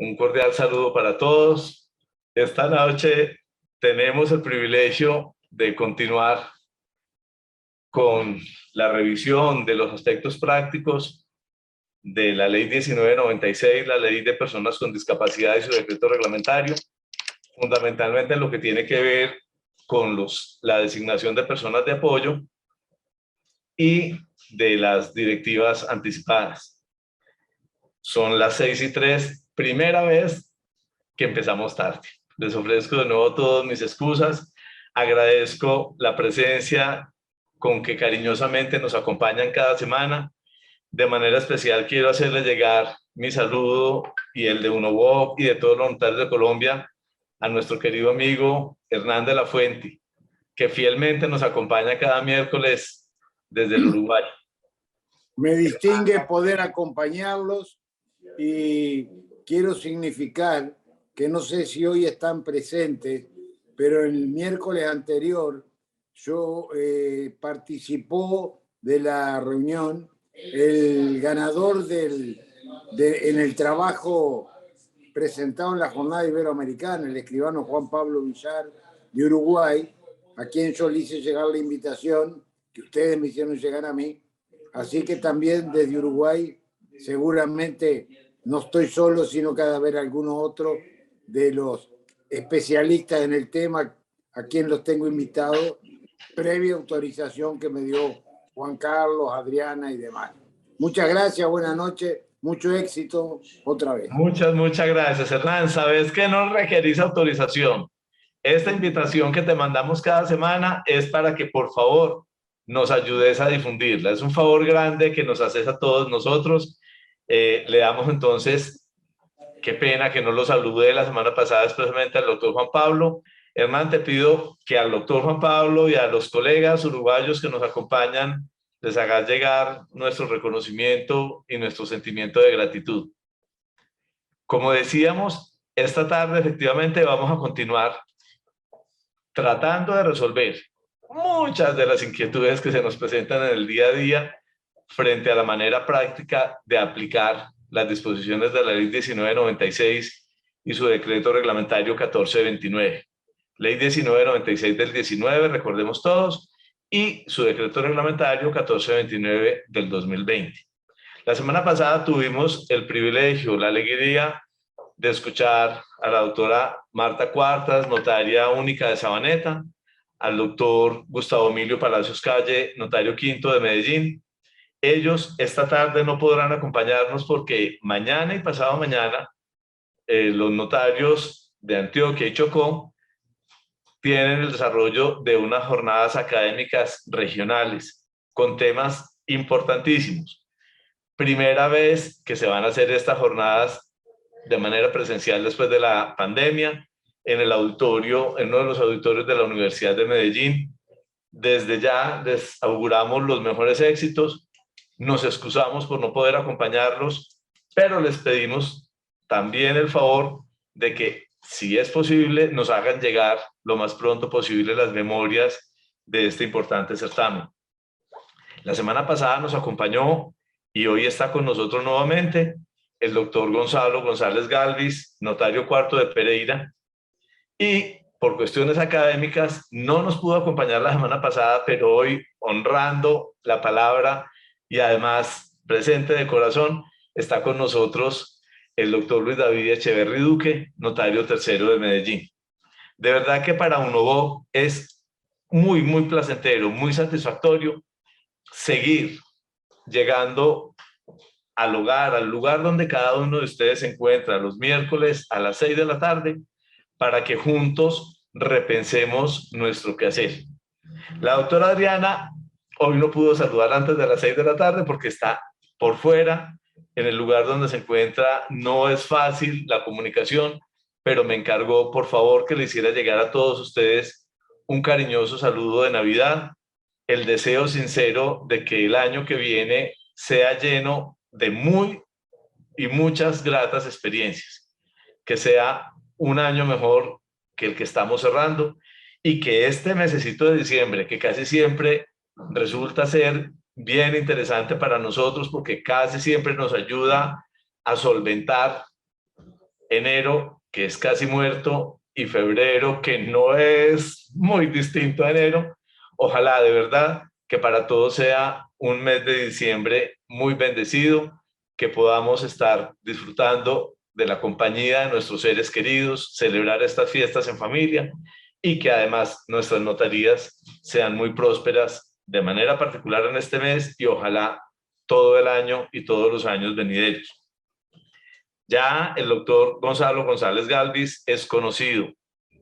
Un cordial saludo para todos. Esta noche tenemos el privilegio de continuar con la revisión de los aspectos prácticos de la Ley 1996, la Ley de Personas con Discapacidad y su decreto reglamentario, fundamentalmente en lo que tiene que ver con la designación de personas de apoyo y de las directivas anticipadas. Son las 6:03, primera vez que empezamos tarde. Les ofrezco de nuevo todas mis excusas. Agradezco la presencia con que cariñosamente nos acompañan cada semana. De manera especial quiero hacerles llegar mi saludo y el de UNOVOC y de todos los voluntarios de Colombia a nuestro querido amigo Hernán de la Fuente, que fielmente nos acompaña cada miércoles desde el Uruguay. Me distingue poder acompañarlos y quiero significar que no sé si hoy están presentes, pero el miércoles anterior yo participó de la reunión el ganador en el trabajo presentado en la Jornada Iberoamericana, el escribano Juan Pablo Villar de Uruguay, a quien yo le hice llegar la invitación que ustedes me hicieron llegar a mí. Así que también desde Uruguay seguramente no estoy solo, sino cada vez alguno otro de los especialistas en el tema a quien los tengo invitados, previa autorización que me dio Juan Carlos, Adriana y demás. Muchas gracias, buenas noches, mucho éxito otra vez. Muchas gracias, Hernán. Sabes que no requerís autorización. Esta invitación que te mandamos cada semana es para que por favor nos ayudes a difundirla. Es un favor grande que nos haces a todos nosotros. Le damos entonces, qué pena que no lo saludé la semana pasada expresamente al doctor Juan Pablo. Hernán, te pido que al doctor Juan Pablo y a los colegas uruguayos que nos acompañan les hagas llegar nuestro reconocimiento y nuestro sentimiento de gratitud. Como decíamos, esta tarde efectivamente vamos a continuar tratando de resolver muchas de las inquietudes que se nos presentan en el día a día frente a la manera práctica de aplicar las disposiciones de la Ley 1996 y su decreto reglamentario 1429. Ley 1996 del 19, recordemos todos, y su decreto reglamentario 1429 del 2020. La semana pasada tuvimos el privilegio, la alegría de escuchar a la doctora Marta Cuartas, notaria única de Sabaneta, al doctor Gustavo Emilio Palacios Calle, notario quinto de Medellín. Ellos esta tarde no podrán acompañarnos porque mañana y pasado mañana los notarios de Antioquia y Chocó tienen el desarrollo de unas jornadas académicas regionales con temas importantísimos. Primera vez que se van a hacer estas jornadas de manera presencial después de la pandemia en el auditorio, en uno de los auditorios de la Universidad de Medellín. Desde ya les auguramos los mejores éxitos. Nos excusamos por no poder acompañarlos, pero les pedimos también el favor de que, si es posible, nos hagan llegar lo más pronto posible las memorias de este importante certamen. La semana pasada nos acompañó y hoy está con nosotros nuevamente el doctor Gonzalo González Galvis, notario cuarto de Pereira, y por cuestiones académicas no nos pudo acompañar la semana pasada, pero hoy, honrando la palabra y además presente de corazón, está con nosotros el doctor Luis David Echeverri Duque, notario tercero de Medellín. De verdad que para UNOVOC es muy placentero, muy satisfactorio seguir llegando al hogar, al lugar donde cada uno de ustedes se encuentra los miércoles a las 6 de la tarde para que juntos repensemos nuestro quehacer. La doctora Adriana hoy no pudo saludar antes de las 6 de la tarde porque está por fuera, en el lugar donde se encuentra. No es fácil la comunicación, pero me encargó, por favor, que le hiciera llegar a todos ustedes un cariñoso saludo de Navidad, el deseo sincero de que el año que viene sea lleno de muchas gratas experiencias, que sea un año mejor que el que estamos cerrando y que este mesecito de diciembre, que casi siempre resulta ser bien interesante para nosotros porque casi siempre nos ayuda a solventar enero, que es casi muerto, y febrero, que no es muy distinto a enero. Ojalá de verdad que para todos sea un mes de diciembre muy bendecido, que podamos estar disfrutando de la compañía de nuestros seres queridos, celebrar estas fiestas en familia y que además nuestras notarías sean muy prósperas de manera particular en este mes y ojalá todo el año y todos los años venideros. Ya el doctor Gonzalo González Galvis es conocido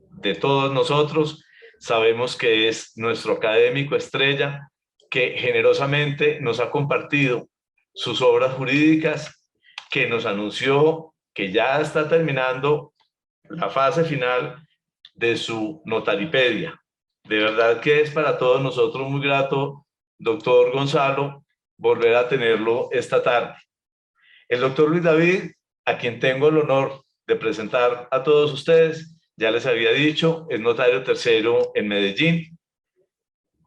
de todos nosotros, sabemos que es nuestro académico estrella, que generosamente nos ha compartido sus obras jurídicas, que nos anunció que ya está terminando la fase final de su notaripedia. De verdad que es para todos nosotros muy grato, doctor Gonzalo, volver a tenerlo esta tarde. El doctor Luis David, a quien tengo el honor de presentar a todos ustedes, ya les había dicho, es notario tercero en Medellín,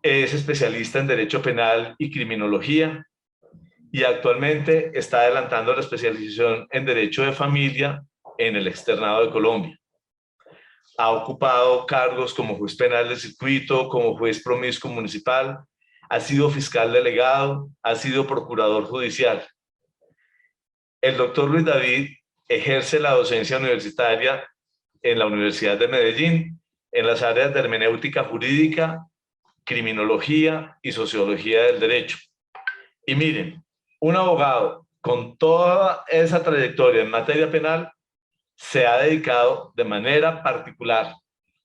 es especialista en Derecho Penal y Criminología y actualmente está adelantando la especialización en Derecho de Familia en el Externado de Colombia. Ha ocupado cargos como juez penal de circuito, como juez promiscuo municipal, ha sido fiscal delegado, ha sido procurador judicial. El doctor Luis David ejerce la docencia universitaria en la Universidad de Medellín, en las áreas de hermenéutica jurídica, criminología y sociología del derecho. Y miren, un abogado con toda esa trayectoria en materia penal se ha dedicado de manera particular.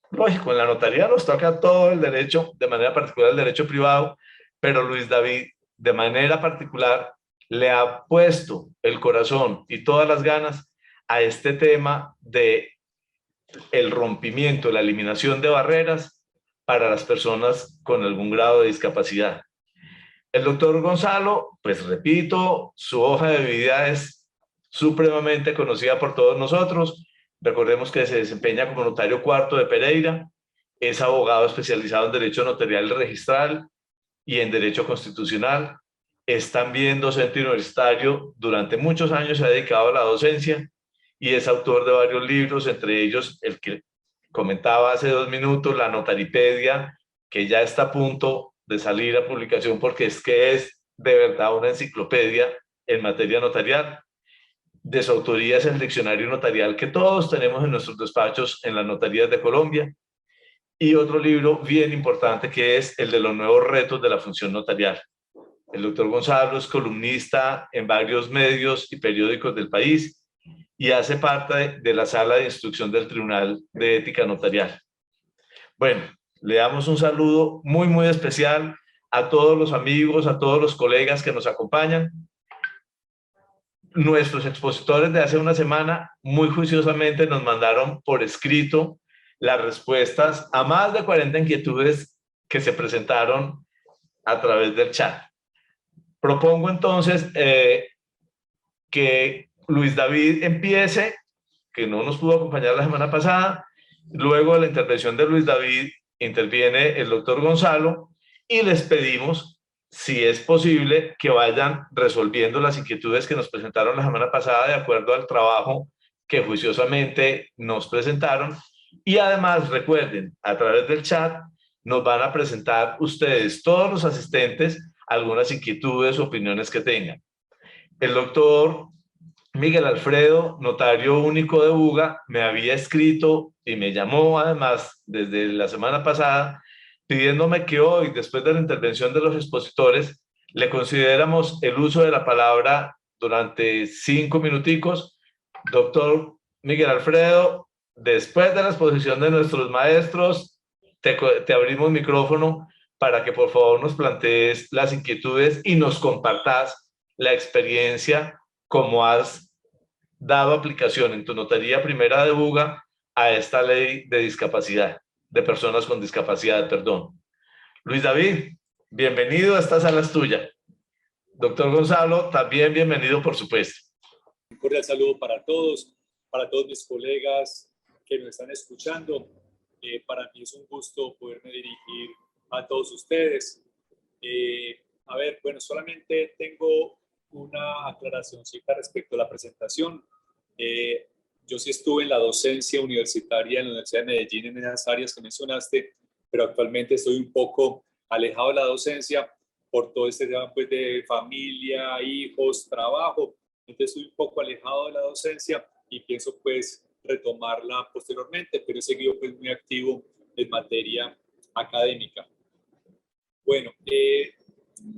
Lógico, en la notaría nos toca todo el derecho, de manera particular el derecho privado, pero Luis David, de manera particular, le ha puesto el corazón y todas las ganas a este tema de el rompimiento, la eliminación de barreras para las personas con algún grado de discapacidad. El doctor Gonzalo, pues repito, su hoja de vida es supremamente conocida por todos nosotros. Recordemos que se desempeña como notario cuarto de Pereira, es abogado especializado en Derecho Notarial y Registral y en Derecho Constitucional. Es también docente universitario, durante muchos años se ha dedicado a la docencia y es autor de varios libros, entre ellos el que comentaba hace 2 minutos, la Notaripedia, que ya está a punto de salir a publicación porque es que es de verdad una enciclopedia en materia notarial. De su autoría es el diccionario notarial que todos tenemos en nuestros despachos en las notarías de Colombia. Y otro libro bien importante que es el de los nuevos retos de la función notarial. El doctor Gonzalo es columnista en varios medios y periódicos del país y hace parte de la sala de instrucción del Tribunal de Ética Notarial. Bueno, le damos un saludo muy, muy especial a todos los amigos, a todos los colegas que nos acompañan. Nuestros expositores de hace una semana muy juiciosamente nos mandaron por escrito las respuestas a más de 40 inquietudes que se presentaron a través del chat. Propongo entonces que Luis David empiece, que no nos pudo acompañar la semana pasada. Luego de la intervención de Luis David interviene el doctor Gonzalo y les pedimos, si es posible, que vayan resolviendo las inquietudes que nos presentaron la semana pasada de acuerdo al trabajo que juiciosamente nos presentaron. Y además recuerden, a través del chat nos van a presentar ustedes, todos los asistentes, algunas inquietudes o opiniones que tengan. El doctor Miguel Alfredo, notario único de Buga, me había escrito y me llamó además desde la semana pasada pidiéndome que hoy, después de la intervención de los expositores, le consideramos el uso de la palabra durante 5 minuticos. Doctor Miguel Alfredo, después de la exposición de nuestros maestros, te abrimos micrófono para que por favor nos plantees las inquietudes y nos compartas la experiencia como has dado aplicación en tu notaría primera de Buga a esta ley de discapacidad, de personas con discapacidad, perdón. Luis David, bienvenido, a esta sala es tuya. Doctor Gonzalo, también bienvenido, por supuesto. Un cordial saludo para todos mis colegas que nos están escuchando. Para mí es un gusto poderme dirigir a todos ustedes. Bueno, solamente tengo una aclaracióncita respecto a la presentación. yo sí estuve en la docencia universitaria en la Universidad de Medellín en esas áreas que mencionaste, pero actualmente estoy un poco alejado de la docencia por todo este tema pues, de familia, hijos, trabajo. Entonces estoy un poco alejado de la docencia y pienso pues retomarla posteriormente, pero he seguido pues muy activo en materia académica. Bueno,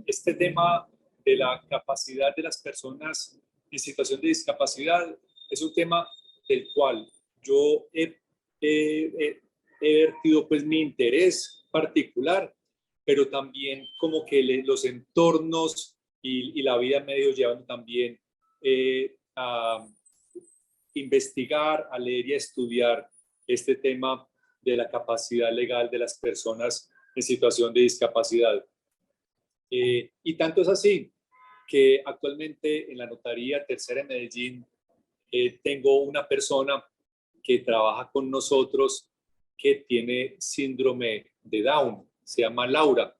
este tema de la capacidad de las personas en situación de discapacidad es un tema del cual yo he vertido pues mi interés particular, pero también como que los entornos y la vida me dio llevando también a investigar, a leer y a estudiar este tema de la capacidad legal de las personas en situación de discapacidad. Y tanto es así que actualmente en la Notaría Tercera en Medellín tengo una persona que trabaja con nosotros que tiene síndrome de Down, se llama Laura.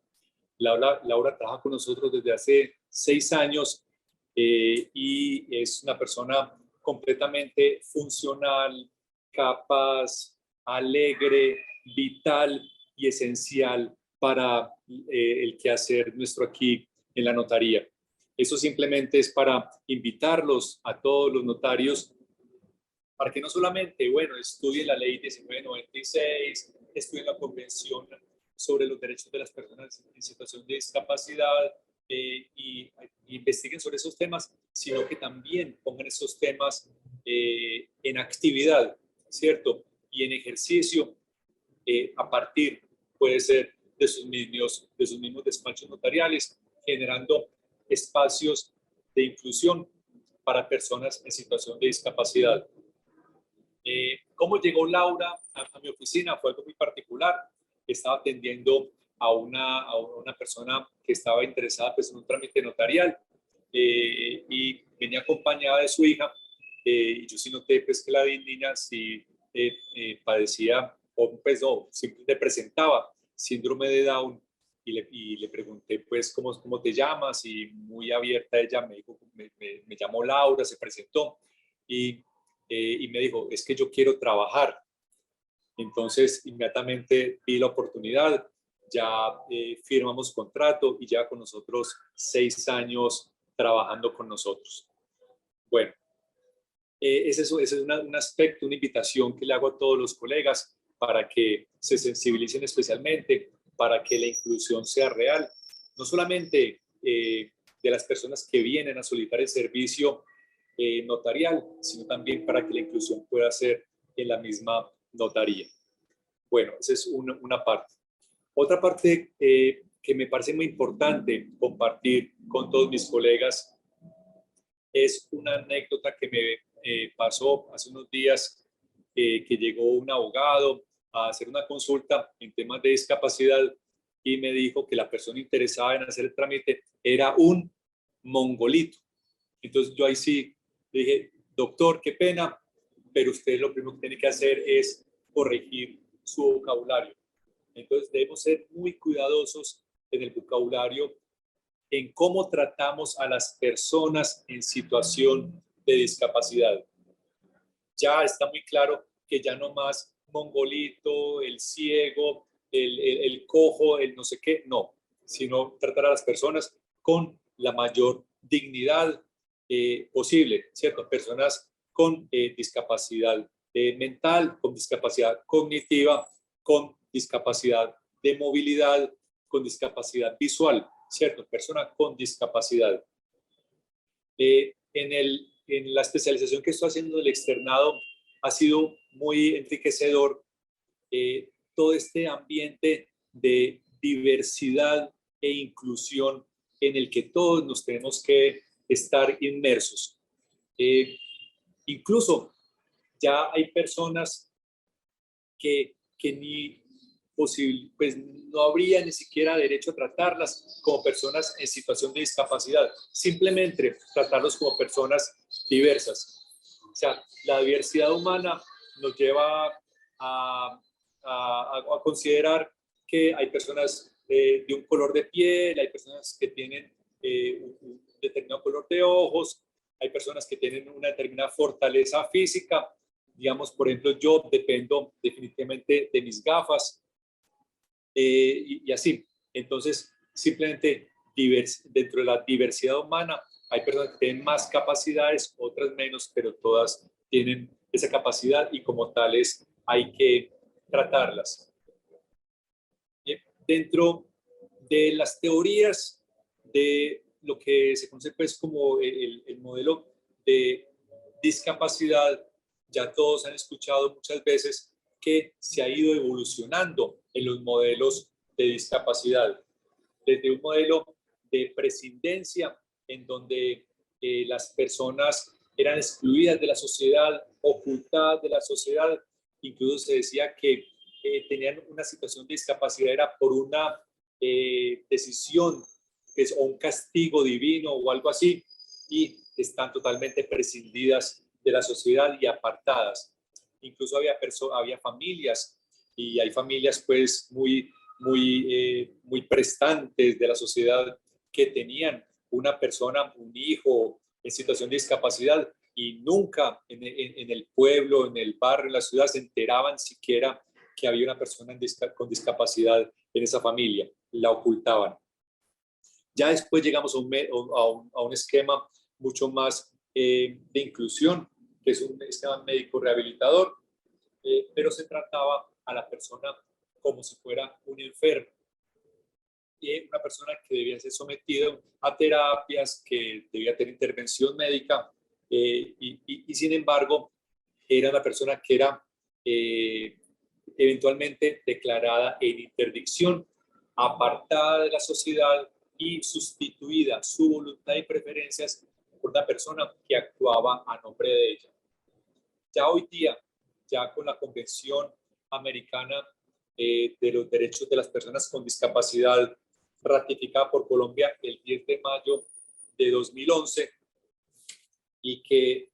Laura trabaja con nosotros desde hace 6 años y es una persona completamente funcional, capaz, alegre, vital y esencial para el quehacer nuestro aquí en la notaría. Eso simplemente es para invitarlos a todos los notarios para que no solamente, bueno, estudien la ley 1996, estudien la convención sobre los derechos de las personas en situación de discapacidad y investiguen sobre esos temas, sino que también pongan esos temas en actividad, ¿cierto? Y en ejercicio a partir, puede ser, de sus mismos despachos notariales, generando espacios de inclusión para personas en situación de discapacidad. ¿Cómo llegó Laura a mi oficina? Fue algo muy particular. Estaba atendiendo a una persona que estaba interesada pues, en un trámite notarial y venía acompañada de su hija. Y yo sí noté pues, que la niña sí padecía, o pues no, simplemente presentaba síndrome de Down y le pregunté pues cómo te llamas y muy abierta ella me dijo, me llamó Laura, se presentó y me dijo, es que yo quiero trabajar. Entonces, inmediatamente vi la oportunidad, ya firmamos contrato y ya con nosotros 6 años trabajando con nosotros. Bueno, ese es un aspecto, una invitación que le hago a todos los colegas para que se sensibilicen especialmente, para que la inclusión sea real, no solamente de las personas que vienen a solicitar el servicio notarial, sino también para que la inclusión pueda ser en la misma notaría. Bueno, esa es una parte. Otra parte que me parece muy importante compartir con todos mis colegas es una anécdota que me pasó hace unos días, que llegó un abogado a hacer una consulta en temas de discapacidad y me dijo que la persona interesada en hacer el trámite era un mongolito. Entonces yo ahí sí le dije, doctor, qué pena, pero usted lo primero que tiene que hacer es corregir su vocabulario. Entonces debemos ser muy cuidadosos en el vocabulario, en cómo tratamos a las personas en situación de discapacidad. Ya está muy claro que ya no más mongolito, el ciego, el cojo, el no sé qué, no, sino tratar a las personas con la mayor dignidad posible, ¿cierto? Personas con discapacidad mental, con discapacidad cognitiva, con discapacidad de movilidad, con discapacidad visual, ¿cierto? Persona con discapacidad. En la especialización que estoy haciendo del externado ha sido muy enriquecedor todo este ambiente de diversidad e inclusión en el que todos nos tenemos que estar inmersos. Incluso ya hay personas que ni posible, pues no habría ni siquiera derecho a tratarlas como personas en situación de discapacidad, simplemente tratarlos como personas diversas. O sea, la diversidad humana nos lleva a considerar que hay personas de un color de piel, hay personas que tienen un determinado color de ojos, hay personas que tienen una determinada fortaleza física, Digamos, por ejemplo, yo dependo definitivamente de mis gafas y así. Entonces, simplemente dentro de la diversidad humana hay personas que tienen más capacidades, otras menos, pero todas tienen esa capacidad y como tales hay que tratarlas. Dentro de las teorías de lo que se conoce pues como el modelo de discapacidad, ya todos han escuchado muchas veces que se ha ido evolucionando en los modelos de discapacidad. Desde un modelo de prescindencia, en donde las personas eran excluidas de la sociedad, ocultadas de la sociedad, incluso se decía que tenían una situación de discapacidad era por una decisión o un castigo divino o algo así, y están totalmente prescindidas de la sociedad y apartadas. Incluso había familias, y hay familias pues muy prestantes de la sociedad que tenían una persona, un hijo en situación de discapacidad, y nunca en el pueblo, en el barrio, en la ciudad se enteraban siquiera que había una persona con discapacidad en esa familia, la ocultaban. Ya después llegamos a un esquema mucho más de inclusión, que es un esquema médico rehabilitador, pero se trataba a la persona como si fuera un enfermo, y una persona que debía ser sometida a terapias, que debía tener intervención médica, y sin embargo era una persona que era eventualmente declarada en interdicción, apartada de la sociedad y sustituida su voluntad y preferencias por una persona que actuaba a nombre de ella. Ya hoy día, ya con la Convención Americana de los Derechos de las Personas con Discapacidad, ratificada por Colombia el 10 de mayo de 2011, y que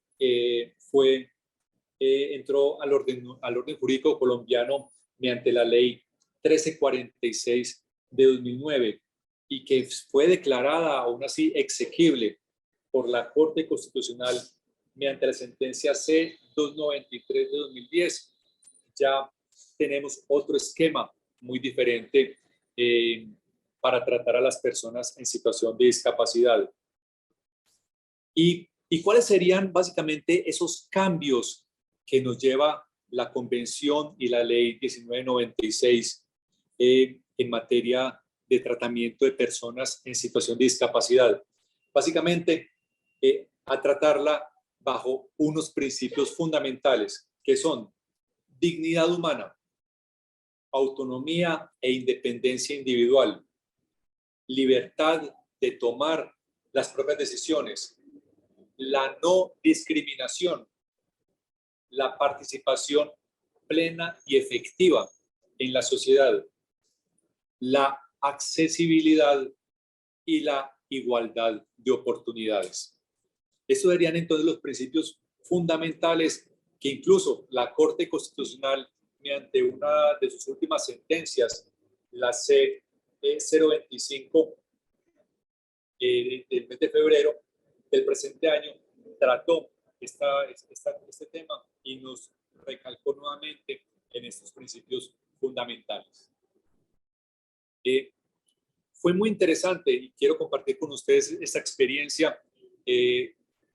entró al orden jurídico colombiano mediante la ley 1346 de 2009, y que fue declarada aún así exequible por la Corte Constitucional mediante la sentencia C-293 de 2010. Ya tenemos otro esquema muy diferente para tratar a las personas en situación de discapacidad. ¿Y cuáles serían básicamente esos cambios que nos lleva la Convención y la Ley 1996 en materia de tratamiento de personas en situación de discapacidad? Básicamente, a tratarla bajo unos principios fundamentales, que son dignidad humana, autonomía e independencia individual, libertad de tomar las propias decisiones, la no discriminación, la participación plena y efectiva en la sociedad, la accesibilidad y la igualdad de oportunidades. Estos serían entonces los principios fundamentales que incluso la Corte Constitucional, mediante una de sus últimas sentencias, la C-025 del mes de febrero del presente año, trató este tema y nos recalcó nuevamente en estos principios fundamentales. Fue muy interesante y quiero compartir con ustedes esta experiencia.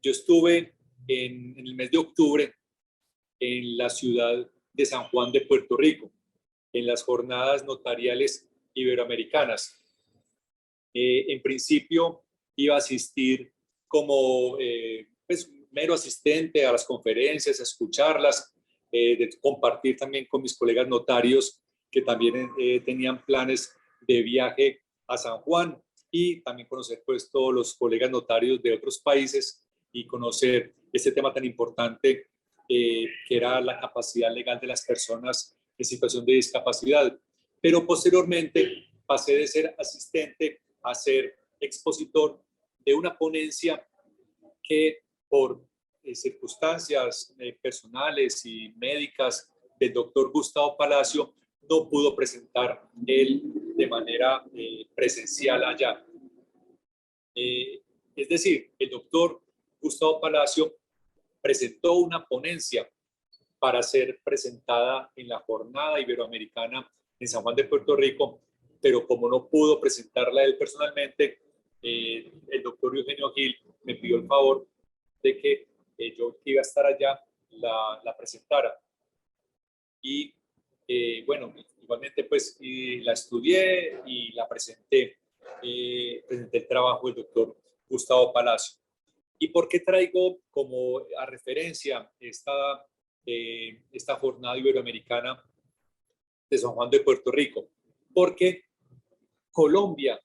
Yo estuve en el mes de octubre en la ciudad de San Juan de Puerto Rico, en las jornadas notariales iberoamericanas. En principio iba a asistir como pues, mero asistente a las conferencias, a escucharlas, de compartir también con mis colegas notarios que también tenían planes de viaje a San Juan, y también conocer pues todos los colegas notarios de otros países y conocer este tema tan importante que era la capacidad legal de las personas en situación de discapacidad. Pero posteriormente pasé de ser asistente a ser expositor de una ponencia que por circunstancias personales y médicas del doctor Gustavo Palacio no pudo presentar él de manera presencial allá. Es decir, el doctor Gustavo Palacio presentó una ponencia para ser presentada en la Jornada Iberoamericana en San Juan de Puerto Rico, pero como no pudo presentarla él personalmente, el doctor Eugenio Gil me pidió el favor de que yo que iba a estar allá la presentara. Y bueno, igualmente pues la estudié y la presenté. Presenté el trabajo del doctor Gustavo Palacio. ¿Y por qué traigo como a referencia esta jornada iberoamericana de San Juan de Puerto Rico? Porque Colombia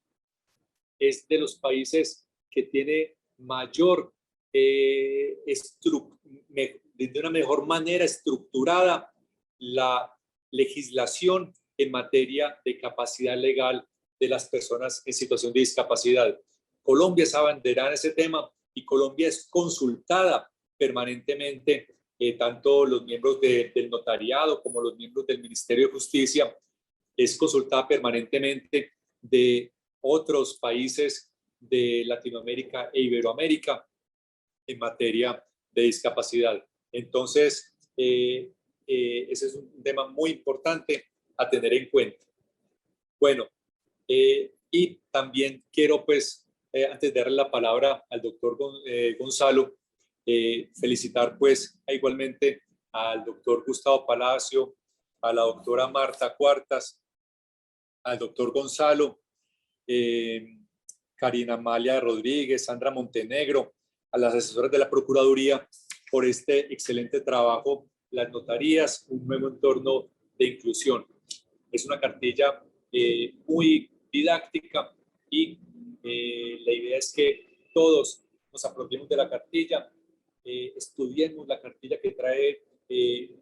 es de los países que tiene mayor, de una mejor manera estructurada la legislación en materia de capacidad legal de las personas en situación de discapacidad. Colombia es abanderada en ese tema y Colombia es consultada permanentemente, tanto los miembros del notariado como los miembros del Ministerio de Justicia, es consultada permanentemente de otros países de Latinoamérica e Iberoamérica en materia de discapacidad. Entonces, ese es un tema muy importante a tener en cuenta. Bueno, y también quiero, pues, antes de darle la palabra al doctor Gonzalo, felicitar, pues, igualmente al doctor Gustavo Palacio, a la doctora Marta Cuartas, al doctor Gonzalo, Karina Amalia Rodríguez, Sandra Montenegro, a las asesoras de la Procuraduría por este excelente trabajo, las notarías, un nuevo entorno de inclusión. Es una cartilla muy didáctica y la idea es que todos nos apropiemos de la cartilla, estudiemos la cartilla que trae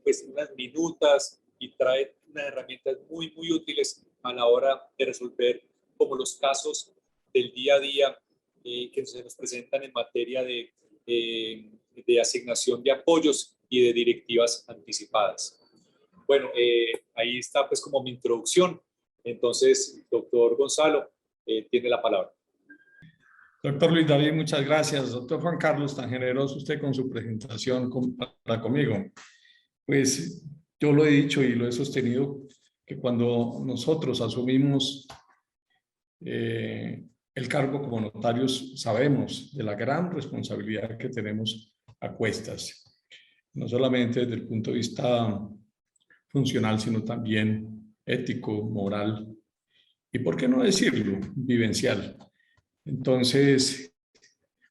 pues unas minutas y trae unas herramientas muy, muy útiles a la hora de resolver como los casos del día a día que se nos presentan en materia de asignación de apoyos y de directivas anticipadas. Bueno, ahí está pues como mi introducción. Entonces, doctor Gonzalo, tiene la palabra. Doctor Luis David, muchas gracias. Doctor Juan Carlos, tan generoso usted con su presentación para conmigo. Pues yo lo he dicho y lo he sostenido, que cuando nosotros asumimos el cargo como notarios, sabemos de la gran responsabilidad que tenemos a cuestas, no solamente desde el punto de vista funcional, sino también ético, moral y, ¿por qué no decirlo?, vivencial. Entonces,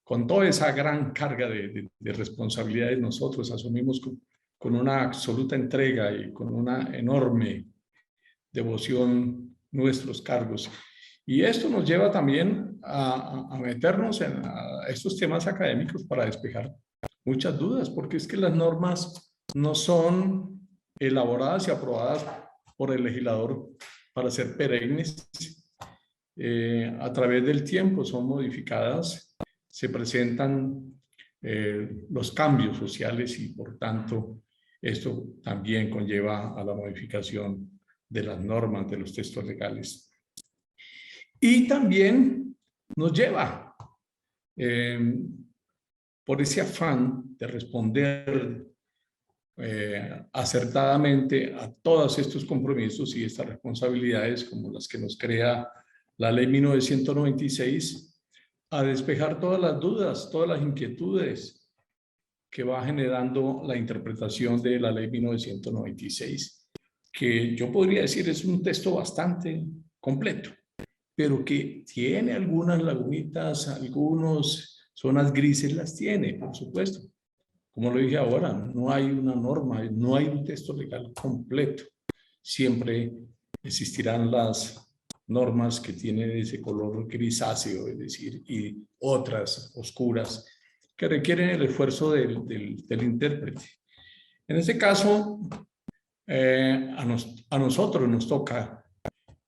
con toda esa gran carga de responsabilidades, nosotros asumimos con una absoluta entrega y con una enorme devoción nuestros cargos. Y esto nos lleva también a meternos en estos temas académicos para despejar muchas dudas, porque es que las normas no son elaboradas y aprobadas por el legislador para ser perennes. A través del tiempo son modificadas, se presentan los cambios sociales y por tanto esto también conlleva a la modificación de las normas, de los textos legales. Y también nos lleva por ese afán de responder acertadamente a todos estos compromisos y estas responsabilidades, como las que nos crea la Ley 1996, a despejar todas las dudas, todas las inquietudes que va generando la interpretación de la Ley 1996, que yo podría decir es un texto bastante completo, pero que tiene algunas lagunitas, algunas zonas grises las tiene, por supuesto. Como lo dije ahora, no hay una norma, no hay un texto legal completo. Siempre existirán las normas que tienen ese color grisáceo, es decir, y otras oscuras que requieren el esfuerzo del intérprete. En este caso, a nosotros nos toca,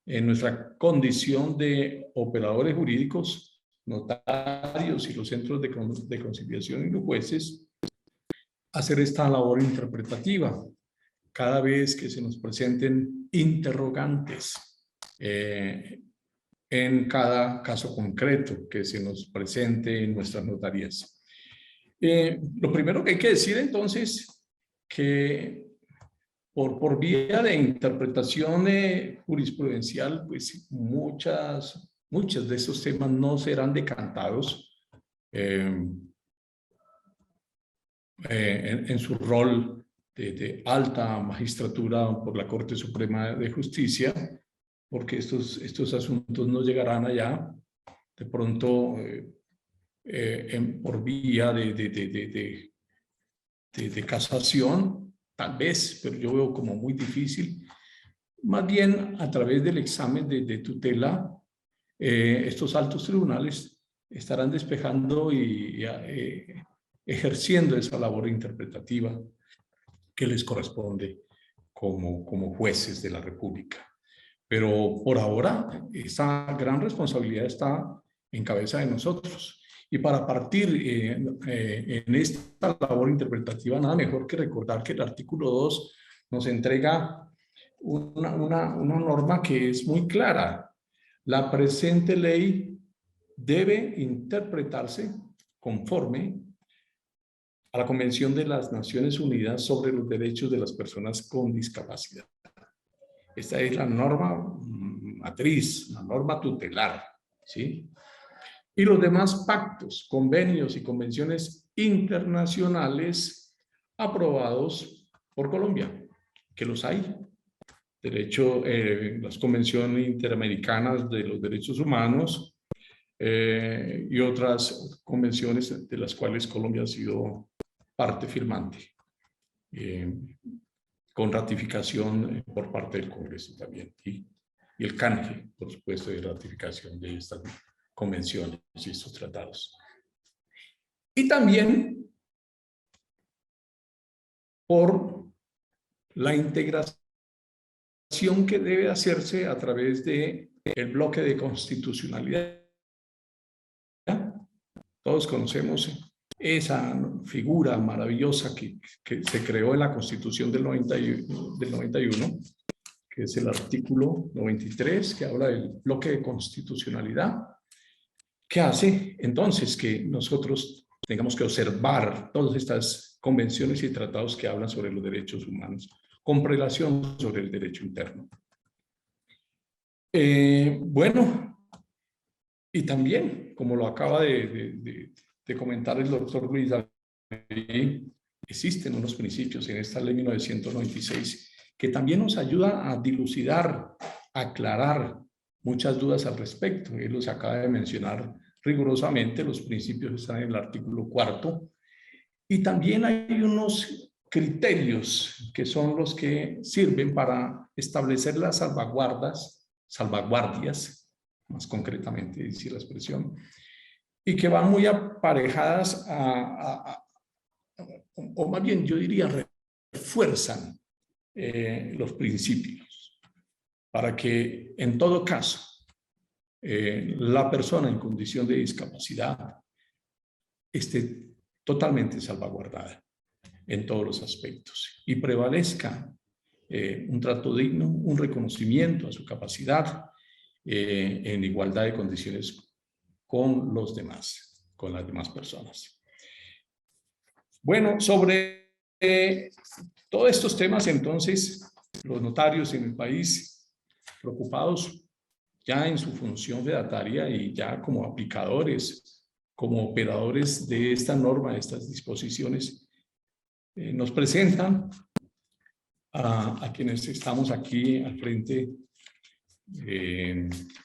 en nuestra condición de operadores jurídicos, notarios y los centros de conciliación y los jueces, hacer esta labor interpretativa cada vez que se nos presenten interrogantes en cada caso concreto que se nos presente en nuestras notarías. Lo primero que hay que decir entonces que por vía de interpretación jurisprudencial, pues muchas de esos temas no serán decantados en su rol de alta magistratura por la Corte Suprema de Justicia, porque estos asuntos no llegarán allá de pronto por vía de casación, tal vez, pero yo veo como muy difícil. Más bien a través del examen de tutela, estos altos tribunales estarán despejando y ejerciendo esa labor interpretativa que les corresponde como jueces de la República. Pero por ahora, esa gran responsabilidad está en cabeza de nosotros. Y para partir en esta labor interpretativa, nada mejor que recordar que el artículo 2 nos entrega una norma que es muy clara. La presente ley debe interpretarse conforme a la Convención de las Naciones Unidas sobre los Derechos de las Personas con Discapacidad. Esta es la norma matriz, la norma tutelar, ¿sí? Y los demás pactos, convenios y convenciones internacionales aprobados por Colombia, que los hay. Derecho, las convenciones interamericanas de los derechos humanos y otras convenciones de las cuales Colombia ha sido parte firmante, con ratificación por parte del Congreso también, y el canje, por supuesto, de ratificación de estas convenciones y estos tratados. Y también por la integración que debe hacerse a través del bloque de constitucionalidad. Todos conocemos esa figura maravillosa que se creó en la Constitución del 91, que es el artículo 93, que habla del bloque de constitucionalidad, que hace entonces que nosotros tengamos que observar todas estas convenciones y tratados que hablan sobre los derechos humanos, con prelación sobre el derecho interno. Bueno, y también, como lo acaba de comentar el doctor Luis David, existen unos principios en esta ley 1996 que también nos ayuda a dilucidar, a aclarar muchas dudas al respecto. Él los acaba de mencionar rigurosamente, los principios están en el artículo 4, y también hay unos criterios que son los que sirven para establecer las salvaguardias, más concretamente dice la expresión, y que van muy aparejadas o más bien yo diría refuerzan los principios para que en todo caso la persona en condición de discapacidad esté totalmente salvaguardada en todos los aspectos y prevalezca un trato digno, un reconocimiento a su capacidad en igualdad de condiciones con los demás, con las demás personas. Bueno, sobre todos estos temas, entonces, los notarios en el país, preocupados ya en su función fedataria y ya como aplicadores, como operadores de esta norma, de estas disposiciones, nos presentan a quienes estamos aquí al frente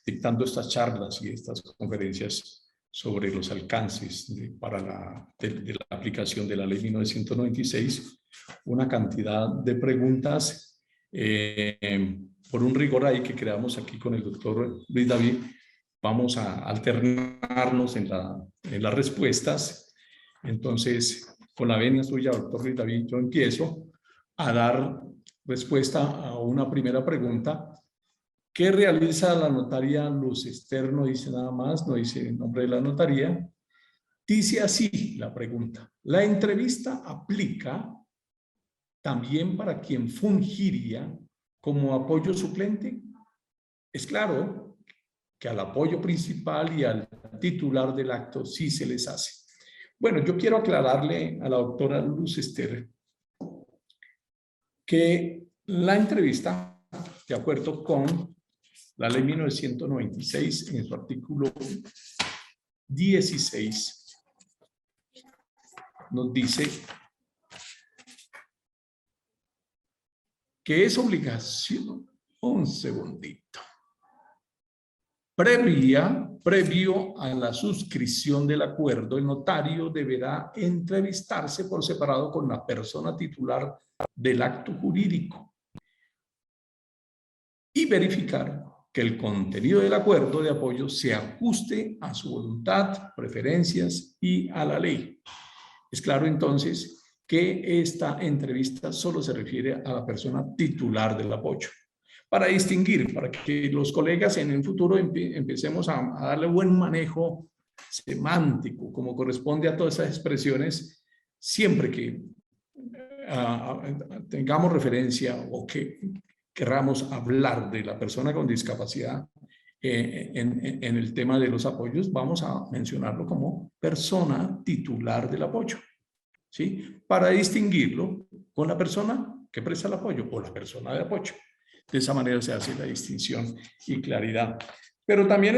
dictando estas charlas y estas conferencias sobre los alcances de la aplicación de la ley 1996, una cantidad de preguntas por un rigor ahí que creamos aquí con el doctor Luis David. Vamos a alternarnos en las respuestas. Entonces, con la venia suya, doctor Luis David, yo empiezo a dar respuesta a una primera pregunta. ¿Qué realiza la notaría Luz Ester? No dice nada más, no dice el nombre de la notaría. Dice así la pregunta: ¿la entrevista aplica también para quien fungiría como apoyo suplente? Es claro que al apoyo principal y al titular del acto sí se les hace. Bueno, yo quiero aclararle a la doctora Luz Ester que la entrevista, de acuerdo con la ley 1996, en su artículo 16, nos dice que es obligación, un segundito, previo a la suscripción del acuerdo, el notario deberá entrevistarse por separado con la persona titular del acto jurídico y verificar que el contenido del acuerdo de apoyo se ajuste a su voluntad, preferencias y a la ley. Es claro entonces que esta entrevista solo se refiere a la persona titular del apoyo. Para distinguir, para que los colegas en el futuro empecemos a darle buen manejo semántico, como corresponde a todas esas expresiones, siempre que tengamos referencia o que querramos hablar de la persona con discapacidad en el tema de los apoyos, vamos a mencionarlo como persona titular del apoyo, ¿sí? Para distinguirlo con la persona que presta el apoyo o la persona de apoyo. De esa manera se hace la distinción y claridad. Pero también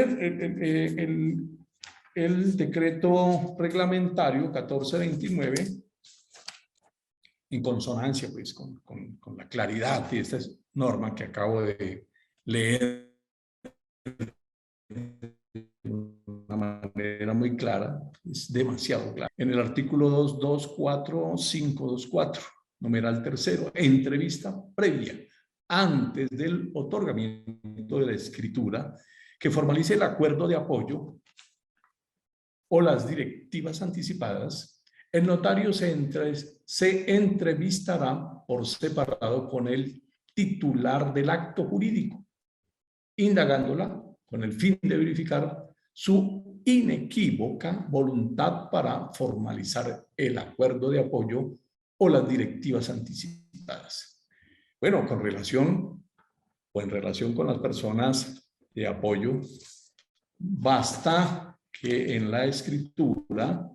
el decreto reglamentario 1429, en consonancia pues, con la claridad de esta norma que acabo de leer de una manera muy clara, es demasiado clara. En el artículo 224.524, numeral tercero, entrevista previa antes del otorgamiento de la escritura que formalice el acuerdo de apoyo o las directivas anticipadas, el notario se entrevistará por separado con el titular del acto jurídico, indagándola con el fin de verificar su inequívoca voluntad para formalizar el acuerdo de apoyo o las directivas anticipadas. Bueno, en relación con las personas de apoyo, basta que en la escritura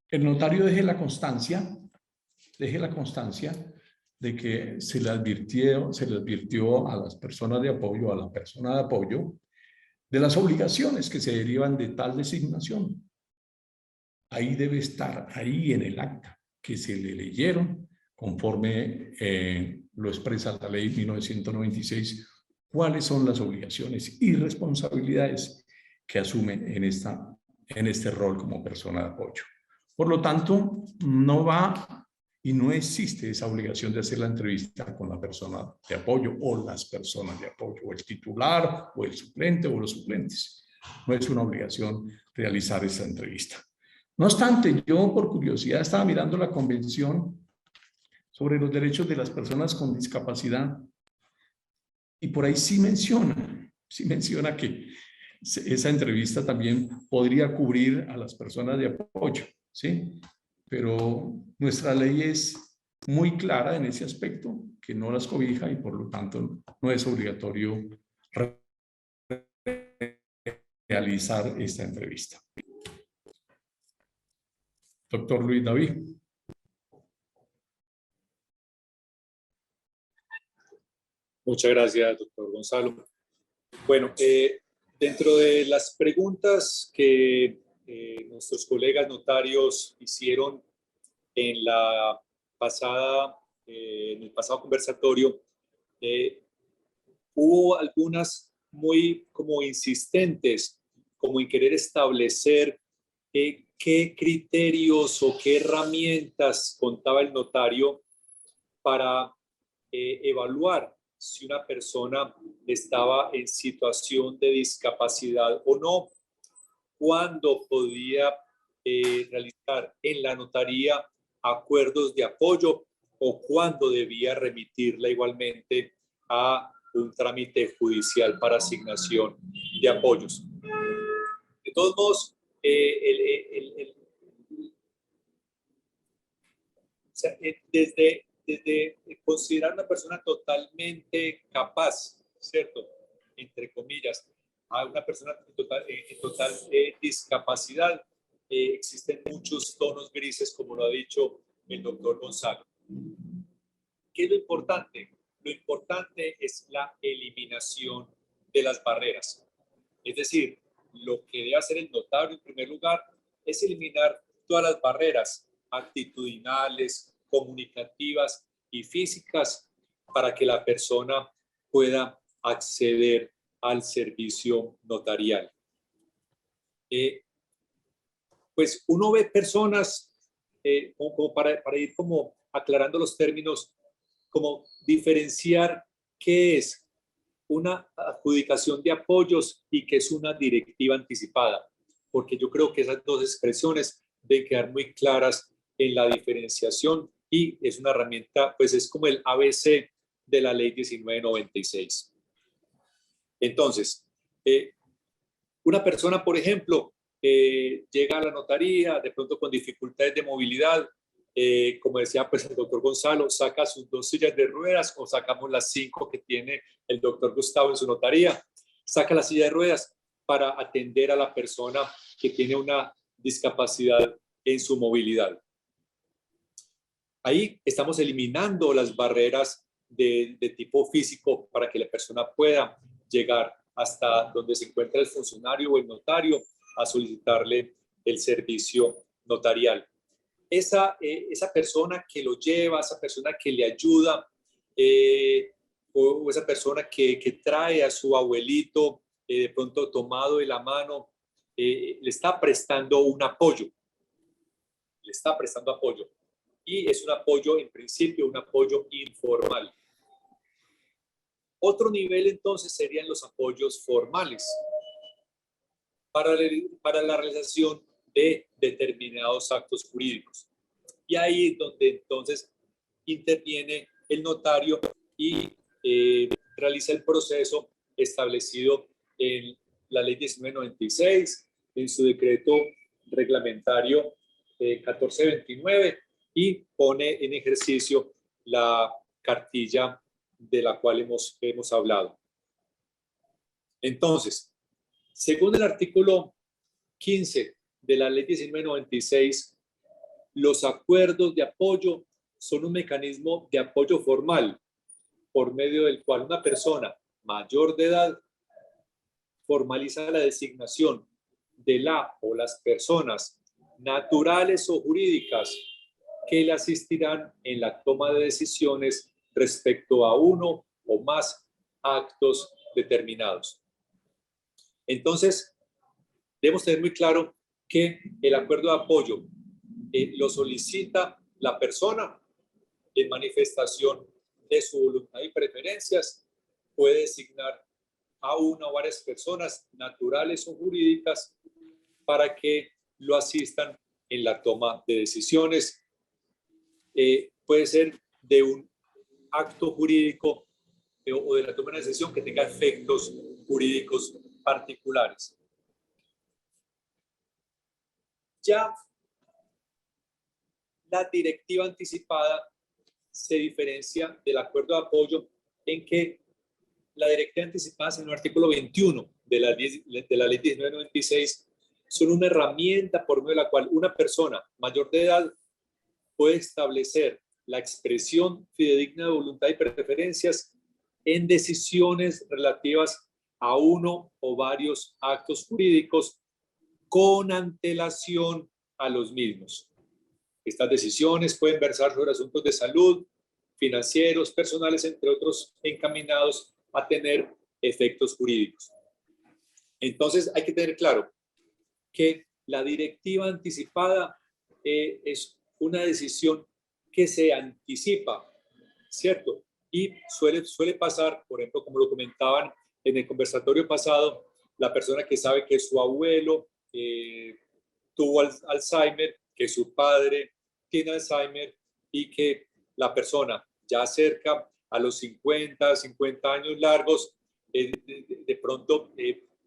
el notario deje la constancia de que se le advirtió a las personas de apoyo, a la persona de apoyo, de las obligaciones que se derivan de tal designación. Ahí debe estar, ahí en el acta, que se le leyeron, conforme lo expresa la ley 1996, cuáles son las obligaciones y responsabilidades que asumen en este rol como persona de apoyo. Por lo tanto, no va y no existe esa obligación de hacer la entrevista con la persona de apoyo o las personas de apoyo, o el titular, o el suplente, o los suplentes. No es una obligación realizar esa entrevista. No obstante, yo por curiosidad estaba mirando la Convención sobre los Derechos de las Personas con Discapacidad y por ahí sí menciona que esa entrevista también podría cubrir a las personas de apoyo, ¿sí? Pero nuestra ley es muy clara en ese aspecto, que no las cobija y por lo tanto no es obligatorio realizar esta entrevista. Doctor Luis David. Muchas gracias, doctor Gonzalo. Bueno, dentro de las preguntas que nuestros colegas notarios hicieron en el pasado conversatorio, hubo algunas muy como insistentes, como en querer establecer qué criterios o qué herramientas contaba el notario para evaluar si una persona estaba en situación de discapacidad o no, cuándo podía realizar en la notaría acuerdos de apoyo o cuándo debía remitirla igualmente a un trámite judicial para asignación de apoyos. De todos modos, desde considerar una persona totalmente capaz, ¿cierto? Entre comillas, a una persona en total discapacidad, existen muchos tonos grises, como lo ha dicho el doctor Gonzalo. ¿Qué es lo importante? Lo importante es la eliminación de las barreras. Es decir, lo que debe hacer el notario en primer lugar es eliminar todas las barreras actitudinales, comunicativas y físicas para que la persona pueda acceder al servicio notarial. Pues uno ve personas, como para ir como aclarando los términos, como diferenciar qué es una adjudicación de apoyos y qué es una directiva anticipada, porque yo creo que esas dos expresiones deben quedar muy claras en la diferenciación y es una herramienta, pues es como el ABC de la ley 1996. Entonces, una persona, por ejemplo, llega a la notaría de pronto con dificultades de movilidad, como decía pues el doctor Gonzalo, saca sus 2 sillas de ruedas o sacamos las 5 que tiene el doctor Gustavo en su notaría, saca la silla de ruedas para atender a la persona que tiene una discapacidad en su movilidad. Ahí estamos eliminando las barreras de tipo físico para que la persona pueda llegar hasta donde se encuentra el funcionario o el notario a solicitarle el servicio notarial. Esa persona que lo lleva, esa persona que le ayuda, o esa persona que trae a su abuelito de pronto tomado de la mano, le está prestando un apoyo. Le está prestando apoyo. Y es un apoyo, en principio, un apoyo informal. Otro nivel, entonces, serían los apoyos formales para la realización de determinados actos jurídicos. Y ahí es donde entonces interviene el notario y realiza el proceso establecido en la ley 1996, en su decreto reglamentario 1429 y pone en ejercicio la cartilla de la cual hemos hablado. Entonces, según el artículo 15 de la ley 1996, los acuerdos de apoyo son un mecanismo de apoyo formal por medio del cual una persona mayor de edad formaliza la designación de la o las personas naturales o jurídicas que le asistirán en la toma de decisiones respecto a uno o más actos determinados. Entonces, debemos tener muy claro que el acuerdo de apoyo lo solicita la persona en manifestación de su voluntad y preferencias, puede designar a una o varias personas naturales o jurídicas para que lo asistan en la toma de decisiones. Puede ser de un acto jurídico o de la toma de una decisión que tenga efectos jurídicos particulares. Ya la directiva anticipada se diferencia del acuerdo de apoyo en que la directiva anticipada, en el artículo 21 de la ley 1996, son una herramienta por medio de la cual una persona mayor de edad puede establecer la expresión fidedigna de voluntad y preferencias en decisiones relativas a uno o varios actos jurídicos con antelación a los mismos. Estas decisiones pueden versar sobre asuntos de salud, financieros, personales, entre otros, encaminados a tener efectos jurídicos. Entonces, hay que tener claro que la directiva anticipada es una decisión que se anticipa, ¿cierto? Y suele pasar, por ejemplo, como lo comentaban en el conversatorio pasado, la persona que sabe que su abuelo tuvo Alzheimer, que su padre tiene Alzheimer y que la persona ya cerca a los 50 años largos, de pronto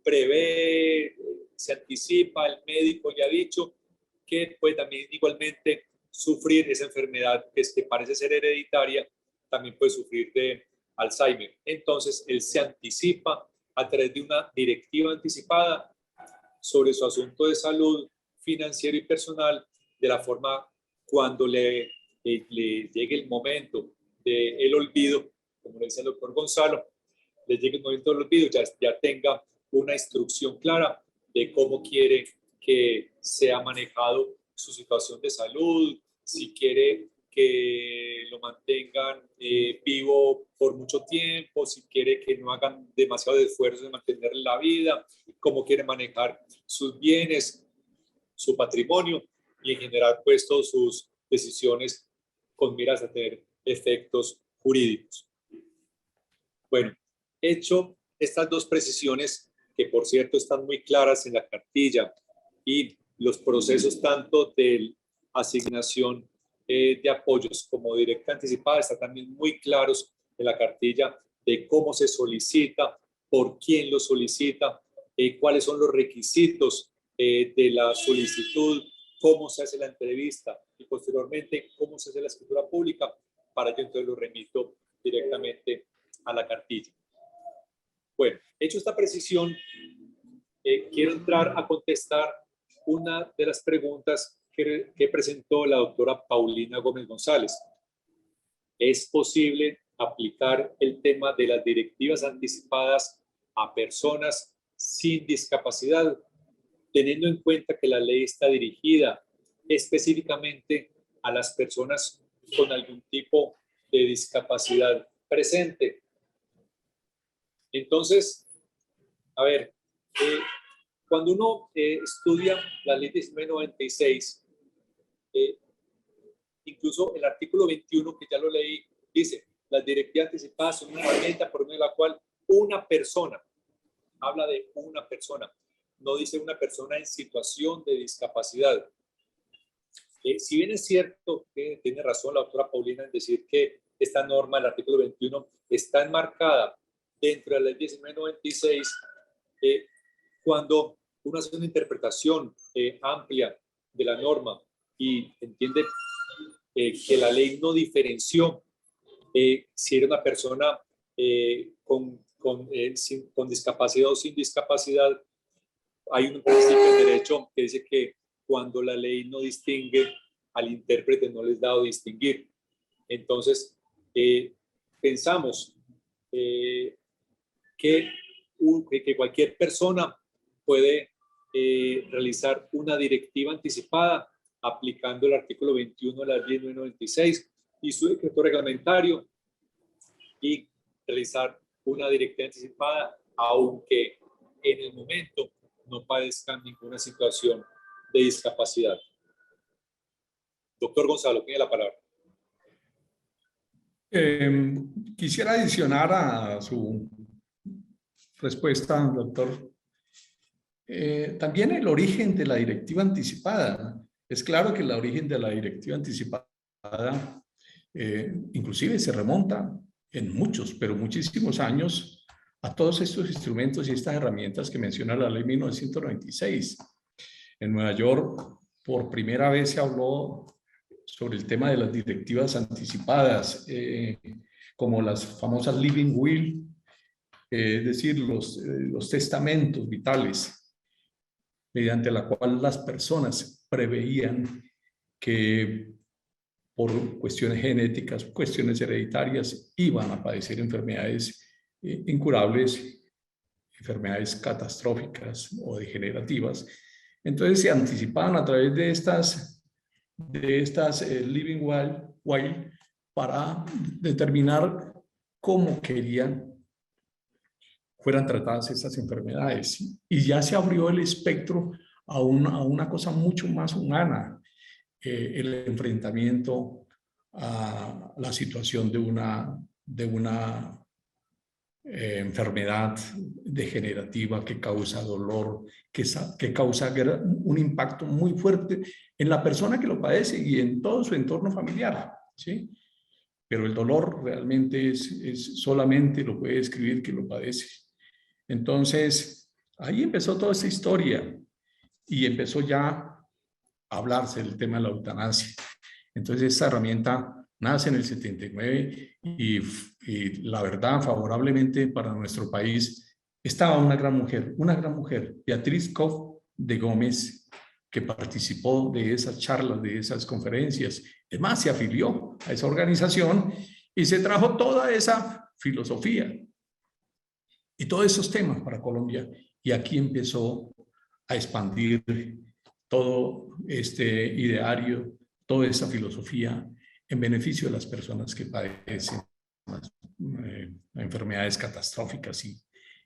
prevé, se anticipa, el médico ya ha dicho que puede también igualmente sufrir esa enfermedad que parece ser hereditaria, también puede sufrir de Alzheimer. Entonces, él se anticipa a través de una directiva anticipada sobre su asunto de salud, financiero y personal, de la forma cuando le llegue el momento del olvido, como le dice el doctor Gonzalo, le llegue el momento del olvido, ya tenga una instrucción clara de cómo quiere que sea manejado su situación de salud, si quiere que lo mantengan vivo por mucho tiempo, si quiere que no hagan demasiado esfuerzo de mantenerle la vida, cómo quiere manejar sus bienes, su patrimonio y en general pues todas sus decisiones con miras a tener efectos jurídicos. Bueno, hecho estas dos precisiones, que por cierto están muy claras en la cartilla, y los procesos tanto de asignación de apoyos como directa anticipada están también muy claros en la cartilla de cómo se solicita, por quién lo solicita, cuáles son los requisitos de la solicitud, cómo se hace la entrevista y posteriormente cómo se hace la escritura pública. Para ello entonces lo remito directamente a la cartilla. Bueno, hecho esta precisión, quiero entrar a contestar una de las preguntas que presentó la doctora Paulina Gómez González. ¿Es posible aplicar el tema de las directivas anticipadas a personas sin discapacidad, teniendo en cuenta que la ley está dirigida específicamente a las personas con algún tipo de discapacidad presente? Entonces, a ver, cuando uno estudia la ley 1996, incluso el artículo 21, que ya lo leí, dice, las directivas anticipadas son una herramienta por medio de la cual una persona, habla de una persona, no dice una persona en situación de discapacidad. Si bien es cierto que tiene razón la doctora Paulina en decir que esta norma, el artículo 21, está enmarcada dentro de la ley 1996, cuando uno hace una interpretación amplia de la norma y entiende que la ley no diferenció si era una persona con discapacidad o sin discapacidad, hay un principio de derecho que dice que cuando la ley no distingue, al intérprete no les da a distinguir. Entonces, pensamos que cualquier persona puede realizar una directiva anticipada aplicando el artículo 21 de la ley 996 y su decreto reglamentario y realizar una directiva anticipada aunque en el momento no padezcan ninguna situación de discapacidad. Doctor Gonzalo, tiene la palabra. Quisiera adicionar a su respuesta, doctor, también el origen de la directiva anticipada. Es claro que el origen de la directiva anticipada inclusive se remonta en muchos, pero muchísimos años a todos estos instrumentos y estas herramientas que menciona la ley 1996. En Nueva York, por primera vez se habló sobre el tema de las directivas anticipadas, como las famosas living will, es decir, los testamentos vitales, mediante la cual las personas preveían que por cuestiones genéticas, cuestiones hereditarias, iban a padecer enfermedades incurables, enfermedades catastróficas o degenerativas. Entonces se anticipaban a través de estas living will para determinar cómo querían fueran tratadas estas enfermedades. Y ya se abrió el espectro a una cosa mucho más humana, el enfrentamiento a la situación de una enfermedad degenerativa que causa dolor, que causa un impacto muy fuerte en la persona que lo padece y en todo su entorno familiar, ¿sí? Pero el dolor realmente es solamente lo puede describir quien lo padece. Entonces, ahí empezó toda esta historia y empezó ya a hablarse del tema de la eutanasia. Entonces, esta herramienta nace en el 79 y la verdad, favorablemente para nuestro país, estaba una gran mujer, Beatriz Koch de Gómez, que participó de esas charlas, de esas conferencias. Es más, se afilió a esa organización Y se trajo toda esa filosofía y todos esos temas para Colombia. Y aquí empezó a expandir todo este ideario, toda esa filosofía en beneficio de las personas que padecen enfermedades catastróficas y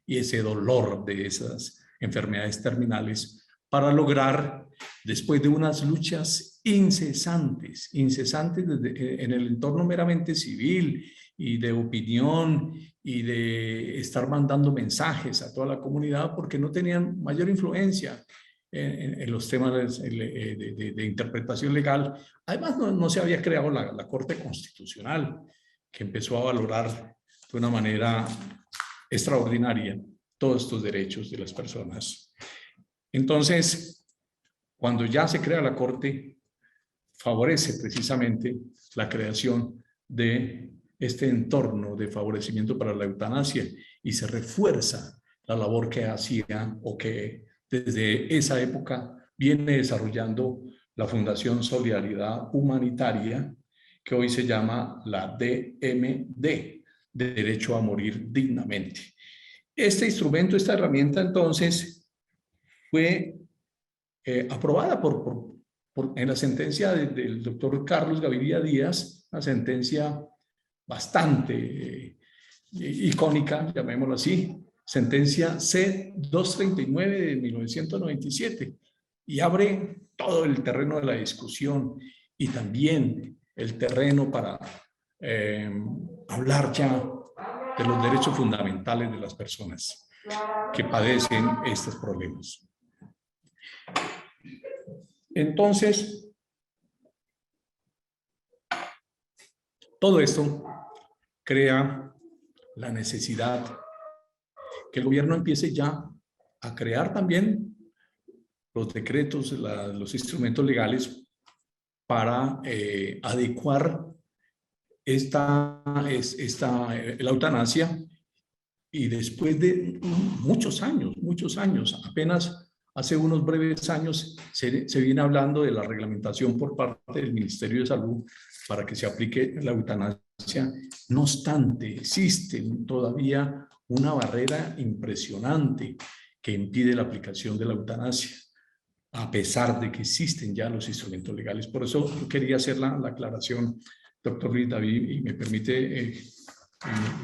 ese dolor de esas enfermedades terminales, para lograr, después de unas luchas incesantes en el entorno meramente civil y de opinión y de estar mandando mensajes a toda la comunidad, porque no tenían mayor influencia en los temas de interpretación legal. Además, no se había creado la Corte Constitucional, que empezó a valorar de una manera extraordinaria todos estos derechos de las personas. Entonces, cuando ya se crea la Corte, favorece precisamente la creación de este entorno de favorecimiento para la eutanasia y se refuerza la labor que hacía o que desde esa época viene desarrollando la Fundación Solidaridad Humanitaria, que hoy se llama la DMD, Derecho a Morir Dignamente. Este instrumento, esta herramienta, entonces, fue aprobada en la sentencia del doctor Carlos Gaviria Díaz, una sentencia bastante icónica, llamémoslo así, sentencia C-239 de 1997, y abre todo el terreno de la discusión y también el terreno para hablar ya de los derechos fundamentales de las personas que padecen estos problemas. Entonces, todo esto crea la necesidad que el gobierno empiece ya a crear también los decretos, los instrumentos legales para adecuar la eutanasia, y después de muchos años, apenas hace unos breves años se viene hablando de la reglamentación por parte del Ministerio de Salud para que se aplique la eutanasia. No obstante, existe todavía una barrera impresionante que impide la aplicación de la eutanasia, a pesar de que existen ya los instrumentos legales. Por eso yo quería hacer la aclaración, doctor Luis David, y me permite,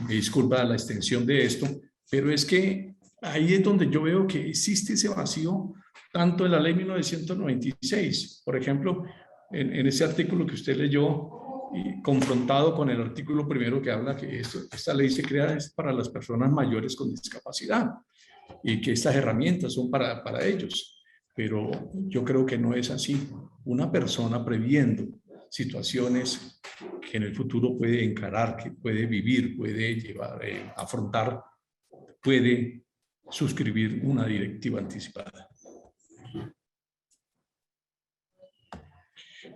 me disculpa la extensión de esto, pero es que ahí es donde yo veo que existe ese vacío, tanto en la ley 1996, por ejemplo, en ese artículo que usted leyó, y confrontado con el artículo primero que habla que esta ley se crea para las personas mayores con discapacidad y que estas herramientas son para ellos. Pero yo creo que no es así. Una persona previendo situaciones que en el futuro puede encarar, que puede vivir, puede llevar, afrontar, puede suscribir una directiva anticipada.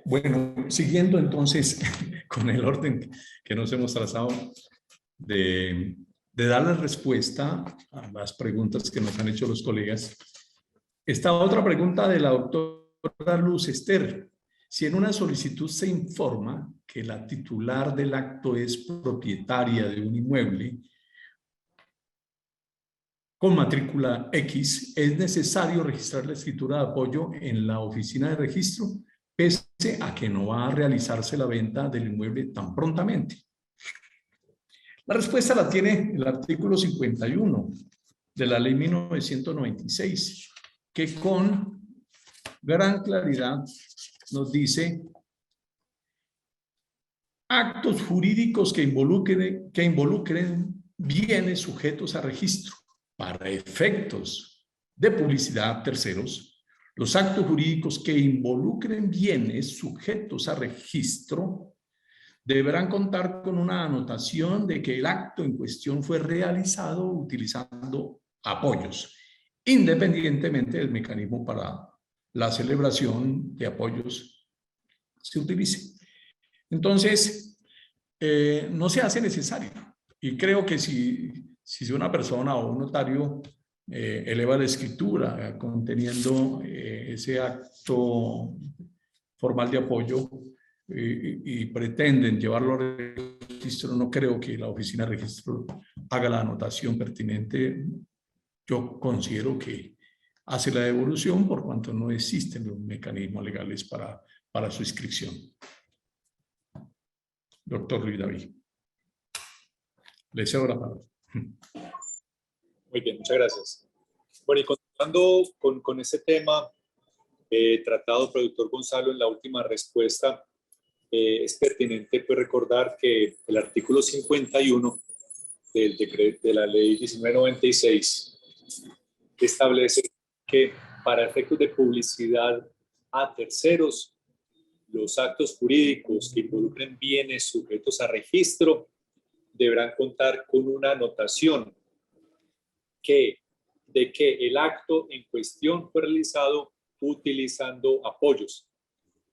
Bueno, siguiendo entonces con el orden que nos hemos trazado de dar la respuesta a las preguntas que nos han hecho los colegas, está otra pregunta de la doctora Luz Ester. Si en una solicitud se informa que la titular del acto es propietaria de un inmueble con matrícula X, ¿es necesario registrar la escritura de apoyo en la oficina de registro, pese a que no va a realizarse la venta del inmueble tan prontamente? La respuesta la tiene el artículo 51 de la ley 1996, que con gran claridad nos dice: actos jurídicos que involucren bienes sujetos a registro para efectos de publicidad a terceros. Los actos jurídicos que involucren bienes sujetos a registro deberán contar con una anotación de que el acto en cuestión fue realizado utilizando apoyos, independientemente del mecanismo para la celebración de apoyos se utilice. Entonces, no se hace necesario. Y creo que si una persona o un notario eleva la escritura conteniendo ese acto formal de apoyo, y pretenden llevarlo al registro, no creo que la oficina de registro haga la anotación pertinente. Yo considero que hace la devolución por cuanto no existen los mecanismos legales para su inscripción. Doctor Luis David, le cedo la palabra. Muy bien, muchas gracias. Bueno, y continuando con ese tema tratado por el doctor Gonzalo en la última respuesta, es pertinente pues, recordar que el artículo 51 del decreto de la ley 1996 establece que para efectos de publicidad a terceros, los actos jurídicos que involucren bienes sujetos a registro deberán contar con una anotación de que el acto en cuestión fue realizado utilizando apoyos,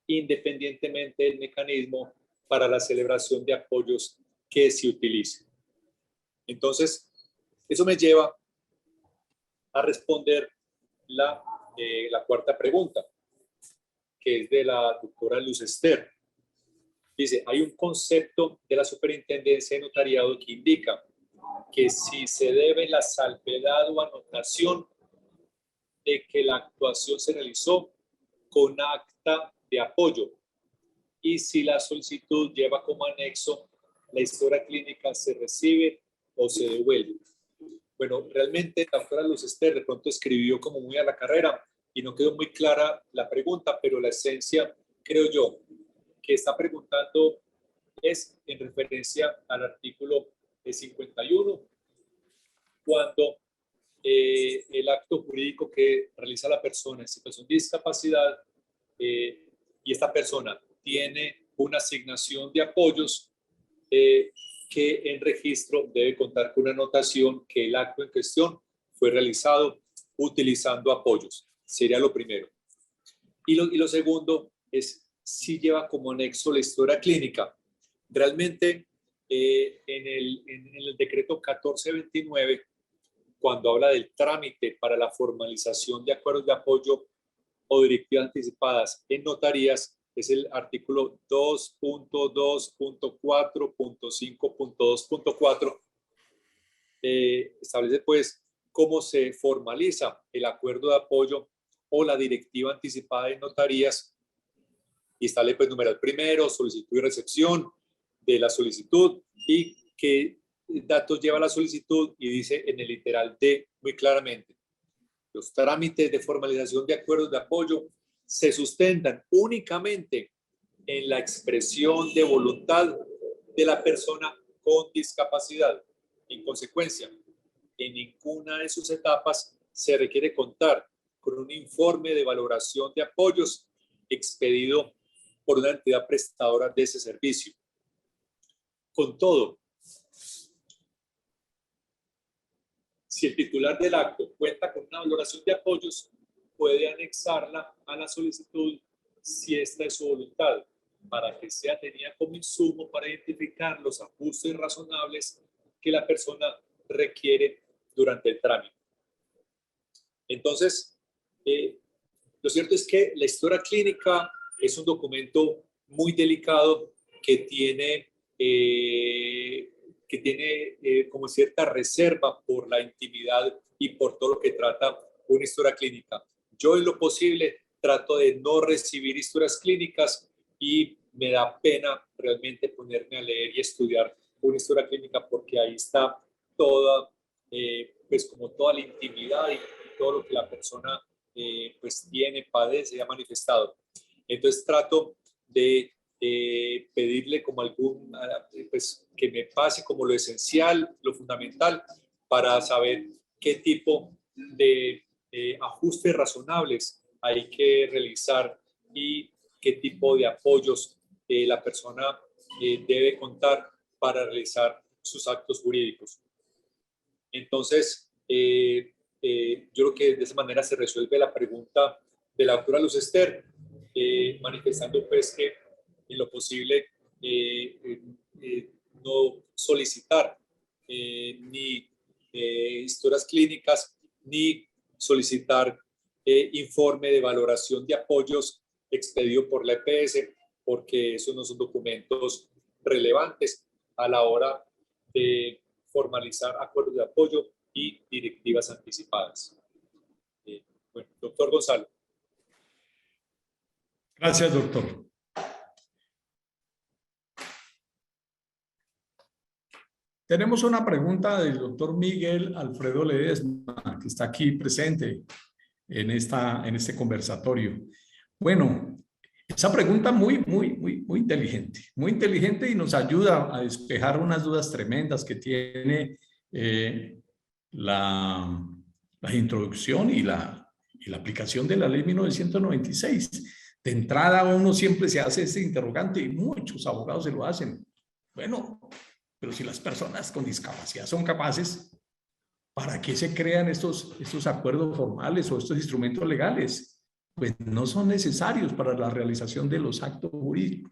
independientemente del mecanismo para la celebración de apoyos que se utilice. Entonces, eso me lleva a responder la cuarta pregunta, que es de la doctora Luz Ester. Dice, hay un concepto de la Superintendencia de Notariado que indica que si se debe la salvedad o anotación de que la actuación se realizó con acta de apoyo y si la solicitud lleva como anexo la historia clínica, se recibe o se devuelve. Bueno, realmente la doctora Luz Ester de pronto escribió como muy a la carrera y no quedó muy clara la pregunta, pero la esencia, creo yo, que está preguntando es en referencia al artículo 51, cuando el acto jurídico que realiza la persona en situación de discapacidad y esta persona tiene una asignación de apoyos que en registro debe contar con una anotación que el acto en cuestión fue realizado utilizando apoyos. Sería lo primero. Y lo segundo es si lleva como anexo la historia clínica. Realmente en el decreto 1429, cuando habla del trámite para la formalización de acuerdos de apoyo o directivas anticipadas en notarías, es el artículo 2.2.4.5.2.4. Establece pues cómo se formaliza el acuerdo de apoyo o la directiva anticipada en notarías y establece pues numeral primero, solicitud y recepción de la solicitud y qué datos lleva la solicitud y dice en el literal D muy claramente: los trámites de formalización de acuerdos de apoyo se sustentan únicamente en la expresión de voluntad de la persona con discapacidad. En consecuencia, en ninguna de sus etapas se requiere contar con un informe de valoración de apoyos expedido por una entidad prestadora de ese servicio. Con todo, si el titular del acto cuenta con una valoración de apoyos, puede anexarla a la solicitud si esta es su voluntad, para que sea tenida como insumo para identificar los ajustes razonables que la persona requiere durante el trámite. Entonces, lo cierto es que la historia clínica es un documento muy delicado que tiene como cierta reserva por la intimidad y por todo lo que trata una historia clínica. Yo en lo posible trato de no recibir historias clínicas y me da pena realmente ponerme a leer y estudiar una historia clínica porque ahí está toda, pues como toda la intimidad y todo lo que la persona pues tiene, padece y ha manifestado. Entonces trato de pedirle como algún, pues que me pase como lo esencial, lo fundamental, para saber qué tipo de ajustes razonables hay que realizar y qué tipo de apoyos la persona debe contar para realizar sus actos jurídicos. Entonces, yo creo que de esa manera se resuelve la pregunta de la doctora Luz Ester, manifestando pues que en lo posible no solicitar ni historias clínicas ni solicitar informe de valoración de apoyos expedido por la EPS porque esos no son documentos relevantes a la hora de formalizar acuerdos de apoyo y directivas anticipadas. Bueno, doctor Gonzalo. Gracias, doctor. Tenemos una pregunta del doctor Miguel Alfredo Ledesma, que está aquí presente en este conversatorio. Bueno, esa pregunta muy inteligente y nos ayuda a despejar unas dudas tremendas que tiene la introducción y la aplicación de la ley 1996. De entrada uno siempre se hace este interrogante y muchos abogados se lo hacen. Bueno, pero si las personas con discapacidad son capaces, ¿para qué se crean estos acuerdos formales o estos instrumentos legales? Pues no son necesarios para la realización de los actos jurídicos,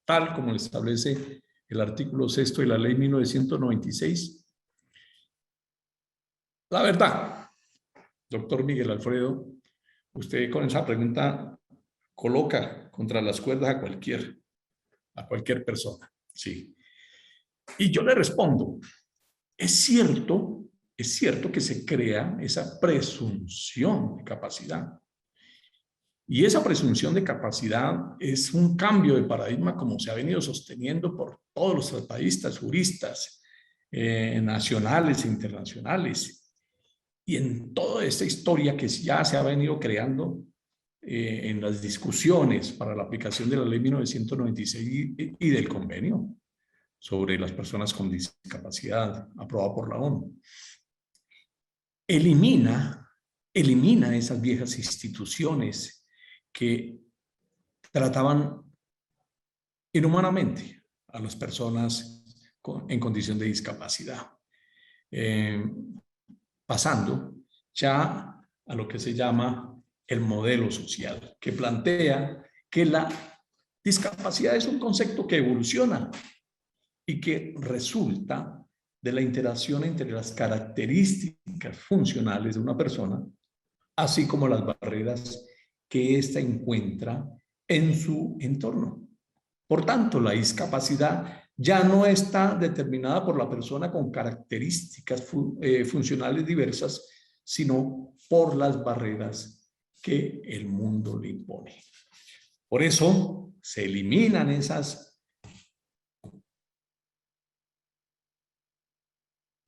tal como lo establece el artículo 6 de la ley 1996. La verdad, doctor Miguel Alfredo, usted con esa pregunta coloca contra las cuerdas a cualquier persona. Sí. Y yo le respondo, es cierto que se crea esa presunción de capacidad. Y esa presunción de capacidad es un cambio de paradigma como se ha venido sosteniendo por todos los tratatistas, juristas, nacionales e internacionales. Y en toda esta historia que ya se ha venido creando en las discusiones para la aplicación de la ley 1996 y del convenio sobre las personas con discapacidad aprobado por la ONU. Elimina esas viejas instituciones que trataban inhumanamente a las personas en condición de discapacidad, pasando ya a lo que se llama el modelo social, que plantea que la discapacidad es un concepto que evoluciona y que resulta de la interacción entre las características funcionales de una persona, así como las barreras que ésta encuentra en su entorno. Por tanto, la discapacidad ya no está determinada por la persona con características funcionales diversas, sino por las barreras que el mundo le impone. Por eso se eliminan esas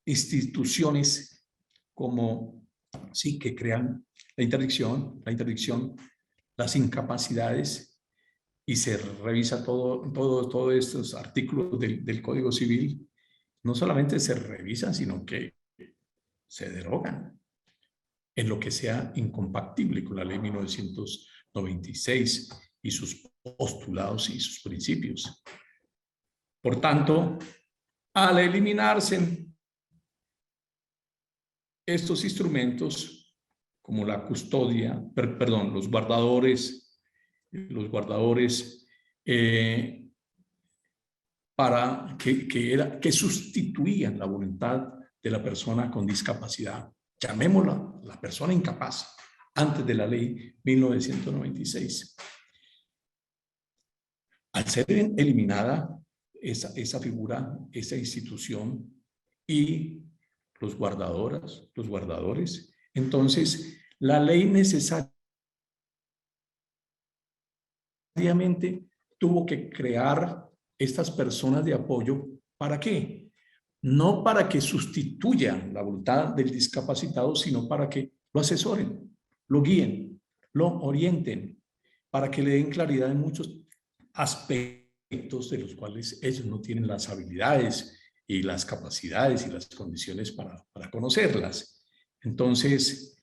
instituciones como sí que crean la interdicción, las incapacidades, y se revisa todos estos artículos del Código Civil. No solamente se revisan, sino que se derogan en lo que sea incompatible con la ley 1996 y sus postulados y sus principios. Por tanto, al eliminarse estos instrumentos como la custodia, los guardadores para que sustituían la voluntad de la persona con discapacidad, llamémosla la persona incapaz, antes de la ley 1996. Al ser eliminada esa figura, esa institución y los guardadores, entonces la ley necesariamente tuvo que crear estas personas de apoyo. ¿Para qué? No para que sustituyan la voluntad del discapacitado, sino para que lo asesoren, lo guíen, lo orienten, para que le den claridad en muchos aspectos de los cuales ellos no tienen las habilidades y las capacidades y las condiciones para conocerlas. Entonces,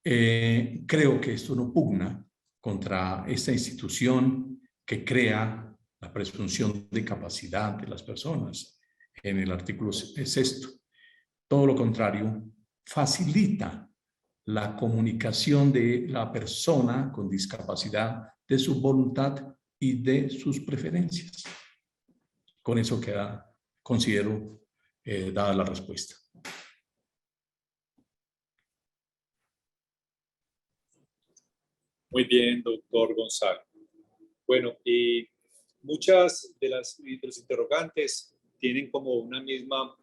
creo que esto no pugna contra esta institución que crea la presunción de capacidad de las personas en el artículo 6. Todo lo contrario, facilita la comunicación de la persona con discapacidad de su voluntad y de sus preferencias. Con eso queda, considero, dada la respuesta. Muy bien, doctor Gonzalo. Bueno, muchas de los interrogantes tienen como una misma,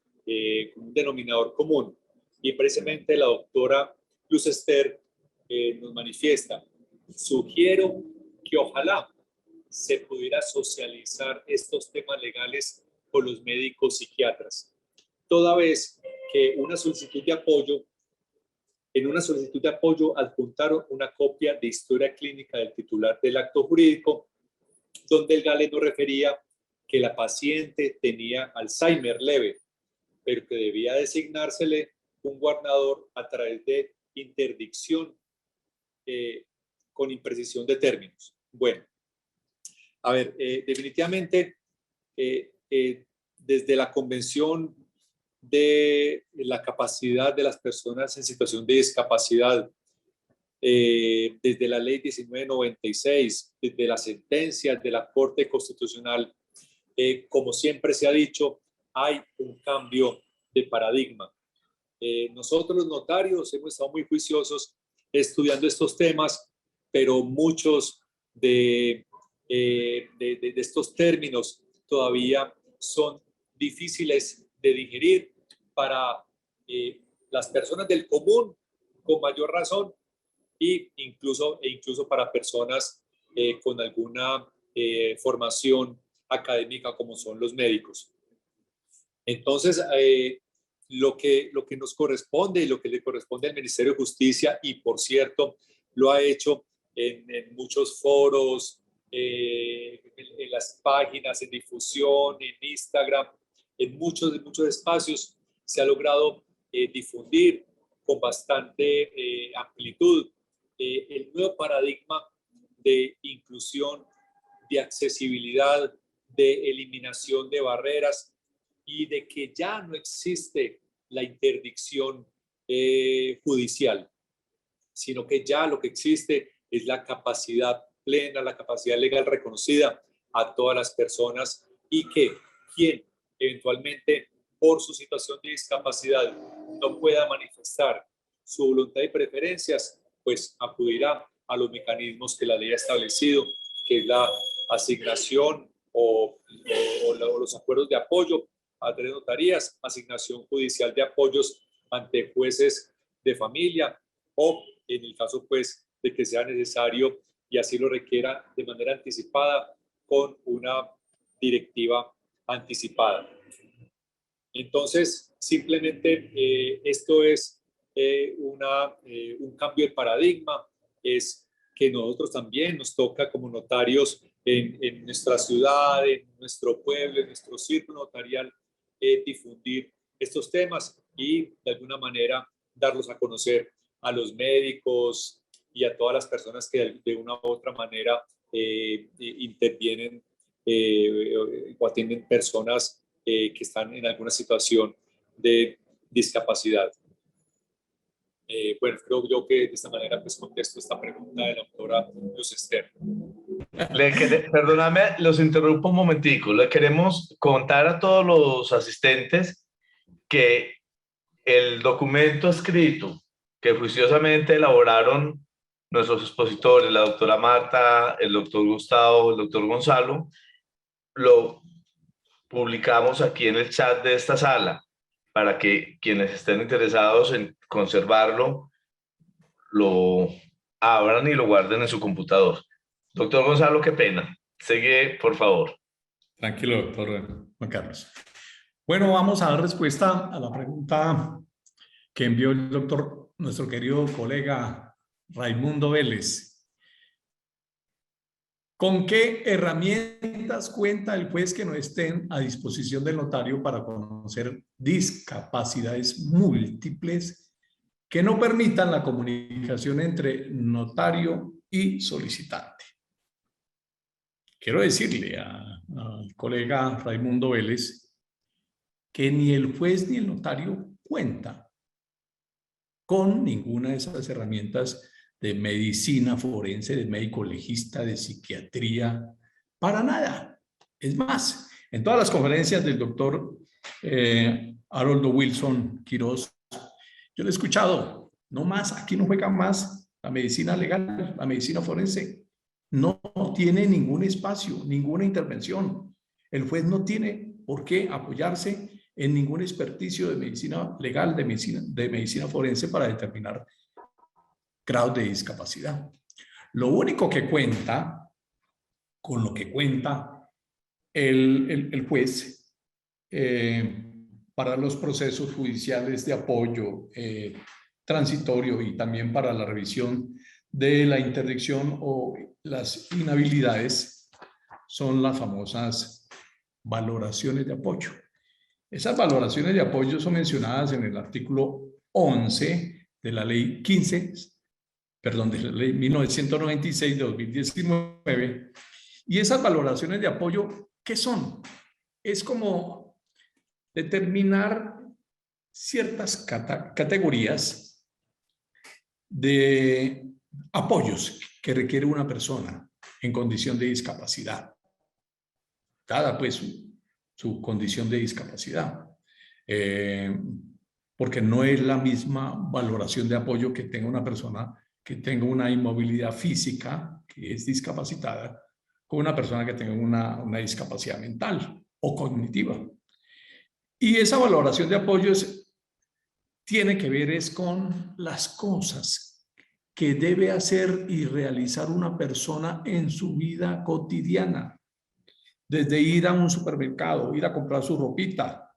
un denominador común, y precisamente la doctora Luz Esther nos manifiesta: sugiero que ojalá se pudiera socializar estos temas legales con los médicos psiquiatras, toda vez que en una solicitud de apoyo adjuntaron una copia de historia clínica del titular del acto jurídico, donde el galeno refería que la paciente tenía Alzheimer leve, pero que debía designársele un guardador a través de interdicción con imprecisión de términos. Bueno, a ver, definitivamente, desde la Convención de la Capacidad de las Personas en Situación de Discapacidad, desde la Ley 1996, desde las sentencias de la Corte Constitucional, como siempre se ha dicho, hay un cambio de paradigma. Nosotros los notarios hemos estado muy juiciosos estudiando estos temas, pero muchos de estos términos todavía son difíciles de digerir para las personas del común, con mayor razón, e incluso para personas con alguna formación académica, como son los médicos. Entonces, lo que nos corresponde y lo que le corresponde al Ministerio de Justicia, y por cierto, lo ha hecho en muchos foros, en las páginas, en difusión, en Instagram, en muchos espacios, se ha logrado difundir con bastante amplitud el nuevo paradigma de inclusión, de accesibilidad, de eliminación de barreras, y de que ya no existe la interdicción judicial, sino que ya lo que existe es la capacidad plena, la capacidad legal reconocida a todas las personas, y que quien eventualmente por su situación de discapacidad no pueda manifestar su voluntad y preferencias, pues acudirá a los mecanismos que la ley ha establecido, que es la asignación o los acuerdos de apoyo a 3 notarías, asignación judicial de apoyos ante jueces de familia, o en el caso pues de que sea necesario y así lo requiera, de manera anticipada con una directiva anticipada. Entonces, simplemente esto es un cambio de paradigma, es que nosotros también nos toca como notarios en nuestra ciudad, en nuestro pueblo, en nuestro círculo notarial, difundir estos temas y de alguna manera darlos a conocer a los médicos y a todas las personas que de una u otra manera intervienen o atienden personas que están en alguna situación de discapacidad. Bueno, creo yo que de esta manera pues contesto esta pregunta de la doctora Luz Esther. Perdóname, los interrumpo un momentico. Le queremos contar a todos los asistentes que el documento escrito que juiciosamente elaboraron nuestros expositores, la doctora Marta, el doctor Gustavo, el doctor Gonzalo, lo publicamos aquí en el chat de esta sala para que quienes estén interesados en conservarlo lo abran y lo guarden en su computador. Doctor Gonzalo, qué pena. Sigue, por favor. Tranquilo, doctor Juan Carlos. Bueno, vamos a dar respuesta a la pregunta que envió el doctor, nuestro querido colega Raimundo Vélez. ¿Con qué herramientas cuenta el juez que no estén a disposición del notario para conocer discapacidades múltiples que no permitan la comunicación entre notario y solicitante? Quiero decirle al colega Raimundo Vélez que ni el juez ni el notario cuenta con ninguna de esas herramientas de medicina forense, de médico legista, de psiquiatría, para nada. Es más, en todas las conferencias del doctor Haroldo Wilson Quiroz, yo lo he escuchado, no más, aquí no juega más la medicina legal, la medicina forense. no tiene ningún espacio, ninguna intervención. El juez no tiene por qué apoyarse en ningún experticio de medicina legal, de medicina forense para determinar grados de discapacidad. Lo único que cuenta, con lo que cuenta el juez para los procesos judiciales de apoyo transitorio y también para la revisión de la interdicción o las inhabilidades, son las famosas valoraciones de apoyo. Esas valoraciones de apoyo son mencionadas en el artículo 11 de la ley 15, perdón, de la ley 1996 de 2019. Y esas valoraciones de apoyo, ¿qué son? Es como determinar ciertas categorías de apoyos que requiere una persona en condición de discapacidad. Dada pues su condición de discapacidad. Porque no es la misma valoración de apoyo que tenga una persona que tenga una inmovilidad física, que es discapacitada, con una persona que tenga una discapacidad mental o cognitiva. Y esa valoración de apoyo tiene que ver con las cosas que debe hacer y realizar una persona en su vida cotidiana. Desde ir a un supermercado, ir a comprar su ropita,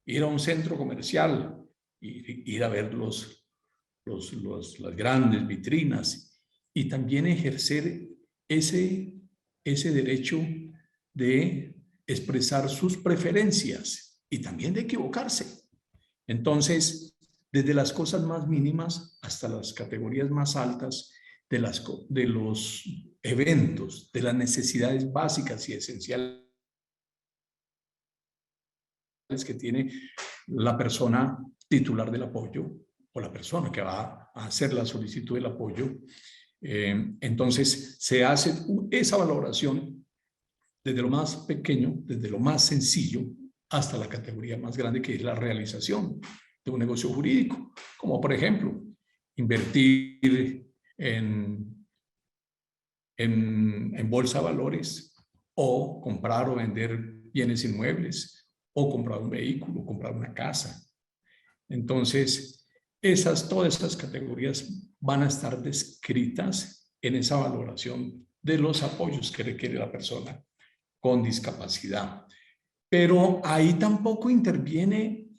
ir a un centro comercial, ir a ver las grandes vitrinas y también ejercer ese derecho de expresar sus preferencias y también de equivocarse. Entonces, desde las cosas más mínimas hasta las categorías más altas de los eventos, de las necesidades básicas y esenciales que tiene la persona titular del apoyo o la persona que va a hacer la solicitud del apoyo. Entonces se hace esa valoración desde lo más pequeño, desde lo más sencillo, hasta la categoría más grande, que es la realización de un negocio jurídico, como por ejemplo invertir en bolsa de valores, o comprar o vender bienes inmuebles, o comprar un vehículo, comprar una casa. Entonces, todas esas categorías van a estar descritas en esa valoración de los apoyos que requiere la persona con discapacidad. Pero ahí tampoco interviene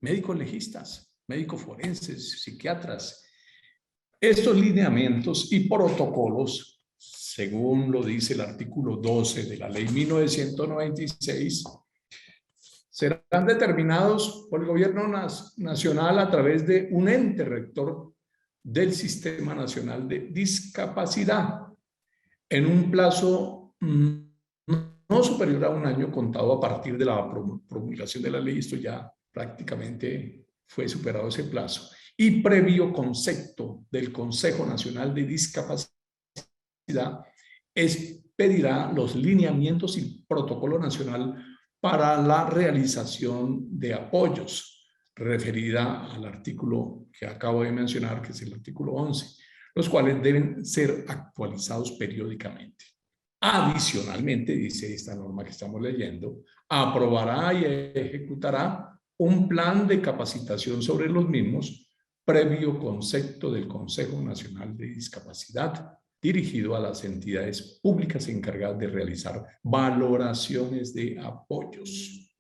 médicos legistas, médicos forenses, psiquiatras. Estos lineamientos y protocolos, según lo dice el artículo 12 de la ley 1996, serán determinados por el gobierno nacional a través de un ente rector del Sistema Nacional de Discapacidad en un plazo no superior a un año contado a partir de la promulgación de la ley. Esto ya prácticamente fue superado ese plazo. Y previo concepto del Consejo Nacional de Discapacidad, expedirá los lineamientos y protocolo nacional para la realización de apoyos, referida al artículo que acabo de mencionar, que es el artículo 11, los cuales deben ser actualizados periódicamente. Adicionalmente, dice esta norma que estamos leyendo, aprobará y ejecutará un plan de capacitación sobre los mismos, previo concepto del Consejo Nacional de Discapacidad, dirigido a las entidades públicas encargadas de realizar valoraciones de apoyos.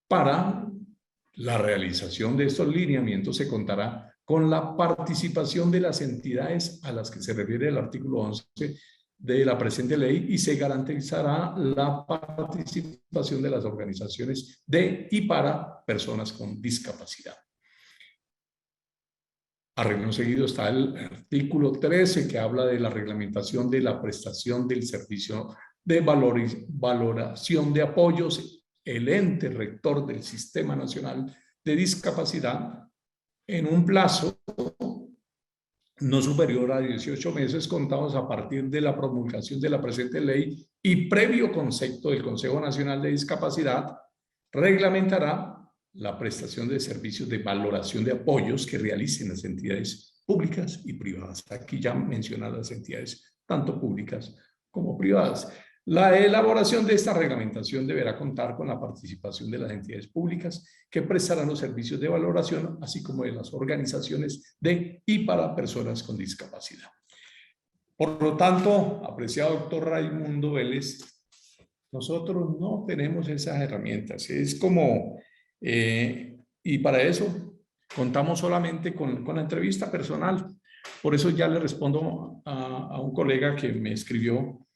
Para la realización de estos lineamientos se contará con la participación de las entidades a las que se refiere el artículo 11 de la presente ley, y se garantizará la participación de las organizaciones de y para personas con discapacidad. A renglón seguido está el artículo 13, que habla de la reglamentación de la prestación del servicio de valoración de apoyos. El ente rector del Sistema Nacional de Discapacidad, en un plazo no superior a 18 meses contados a partir de la promulgación de la presente ley y previo concepto del Consejo Nacional de Discapacidad, reglamentará la prestación de servicios de valoración de apoyos que realicen las entidades públicas y privadas. Aquí ya mencionan las entidades tanto públicas como privadas. La elaboración de esta reglamentación deberá contar con la participación de las entidades públicas que prestarán los servicios de valoración, así como de las organizaciones de y para personas con discapacidad. Por lo tanto, apreciado doctor Raimundo Vélez, nosotros no tenemos esas herramientas. Es como, y para eso contamos solamente con la entrevista personal. Por eso ya le respondo a un colega que me escribió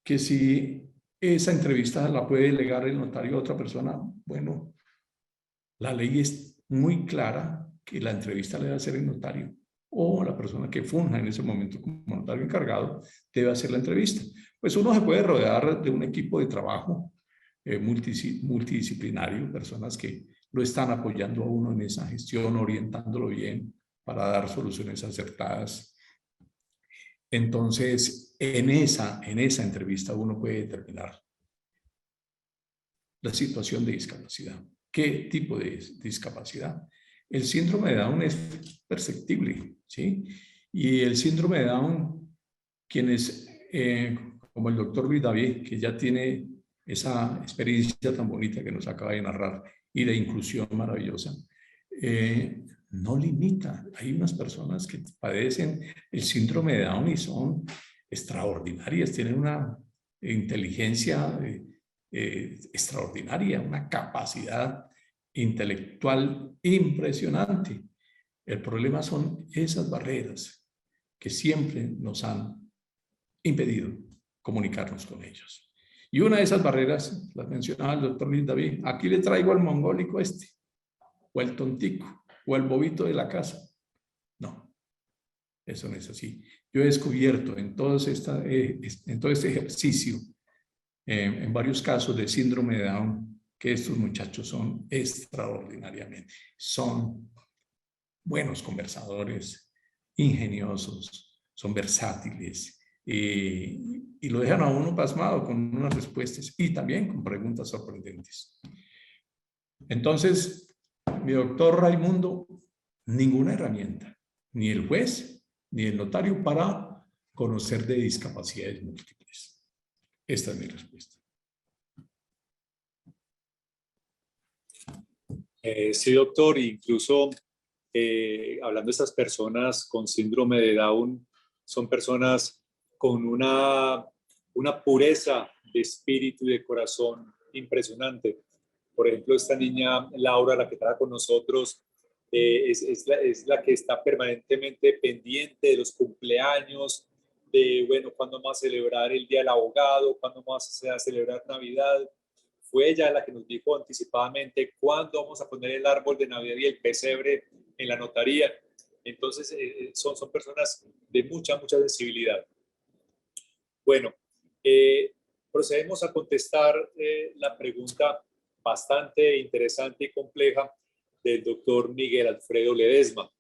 que si esa entrevista la puede delegar el notario a otra persona, bueno, la ley es muy clara que la entrevista le debe hacer el notario o la persona que funja en ese momento como notario encargado debe hacer la entrevista. Pues uno se puede rodear de un equipo de trabajo multidisciplinario, personas que lo están apoyando a uno en esa gestión, orientándolo bien para dar soluciones acertadas. Entonces, en esa entrevista uno puede determinar la situación de discapacidad. ¿Qué tipo de discapacidad? El síndrome de Down es perceptible, ¿sí? Y el síndrome de Down, quienes, como el doctor Luis David, que ya tiene esa experiencia tan bonita que nos acaba de narrar y de inclusión maravillosa, no limita. Hay unas personas que padecen el síndrome de Down y son extraordinarias, tienen una inteligencia extraordinaria, una capacidad intelectual impresionante. El problema son esas barreras que siempre nos han impedido comunicarnos con ellos. Y una de esas barreras, las mencionaba el doctor Luis David, aquí le traigo al mongólico este, o el tontico, o el bobito de la casa. No, eso no es así. Yo he descubierto en todo este ejercicio, en varios casos de síndrome de Down, que estos muchachos son extraordinariamente, son buenos conversadores, ingeniosos, son versátiles y lo dejan a uno pasmado con unas respuestas y también con preguntas sorprendentes. Entonces, mi doctor Raimundo, ninguna herramienta, ni el juez, ni el notario para conocer de discapacidades múltiples. Esta es mi respuesta. Sí, doctor, incluso hablando de estas personas con síndrome de Down, son personas con una pureza de espíritu y de corazón impresionante. Por ejemplo, esta niña Laura, la que trabaja con nosotros, es la que está permanentemente pendiente de los cumpleaños, de, bueno, cuándo vamos a celebrar el Día del Abogado, cuándo vamos a celebrar Navidad. Fue ella la que nos dijo anticipadamente cuándo vamos a poner el árbol de Navidad y el pesebre en la notaría. Entonces, son personas de mucha sensibilidad. Bueno, procedemos a contestar la pregunta bastante interesante y compleja del doctor Miguel Alfredo Ledesma.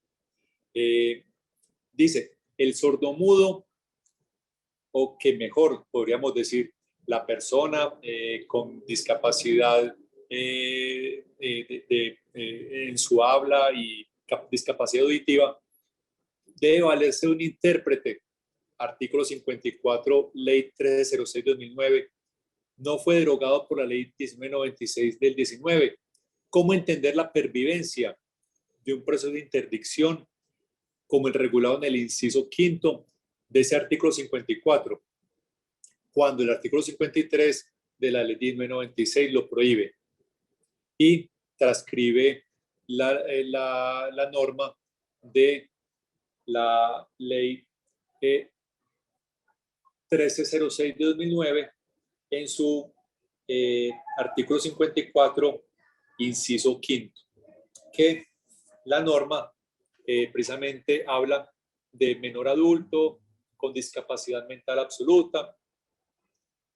Dice, el sordomudo, o que mejor podríamos decir, la persona con discapacidad en su habla y discapacidad auditiva, debe valerse un intérprete. Artículo 54, Ley 1306-2009, no fue derogado por la Ley 1996 del 19. ¿Cómo entender la pervivencia de un proceso de interdicción como el regulado en el inciso quinto de ese artículo 54? Cuando el artículo 53 de la ley 1996 lo prohíbe y transcribe la norma de la ley 1306 de 2009 en su artículo 54, inciso quinto, que la norma precisamente habla de menor adulto con discapacidad mental absoluta,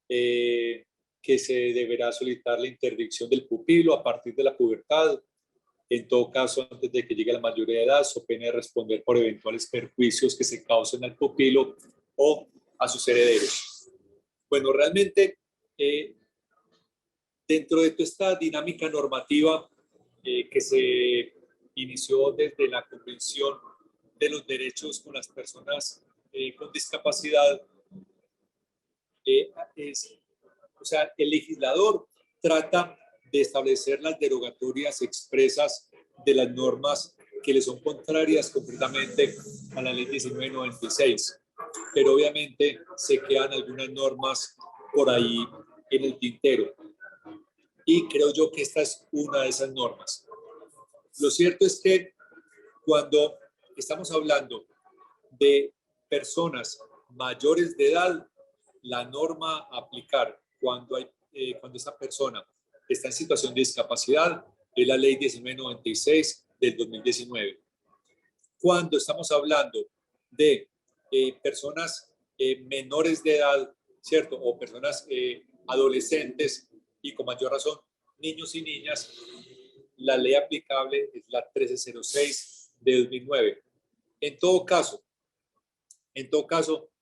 que se deberá solicitar la interdicción del pupilo a partir de la pubertad, en todo caso antes de que llegue a la mayoría de edad, so pena de responder por eventuales perjuicios que se causen al pupilo o a sus herederos. Bueno, realmente dentro de toda esta dinámica normativa que se inició desde la Convención de los derechos con las personas con discapacidad o sea, el legislador trata de establecer las derogatorias expresas de las normas que le son contrarias concretamente a la ley 1996. Pero obviamente se quedan algunas normas por ahí en el tintero. Y creo yo que esta es una de esas normas. Lo cierto es que cuando estamos hablando de personas mayores de edad, la norma a aplicar cuando esa persona está en situación de discapacidad es la ley 1996 del 2019. Cuando estamos hablando de personas menores de edad, ¿cierto? O personas adolescentes y con mayor razón niños y niñas, la ley aplicable es la 1306 de 2009. En todo caso,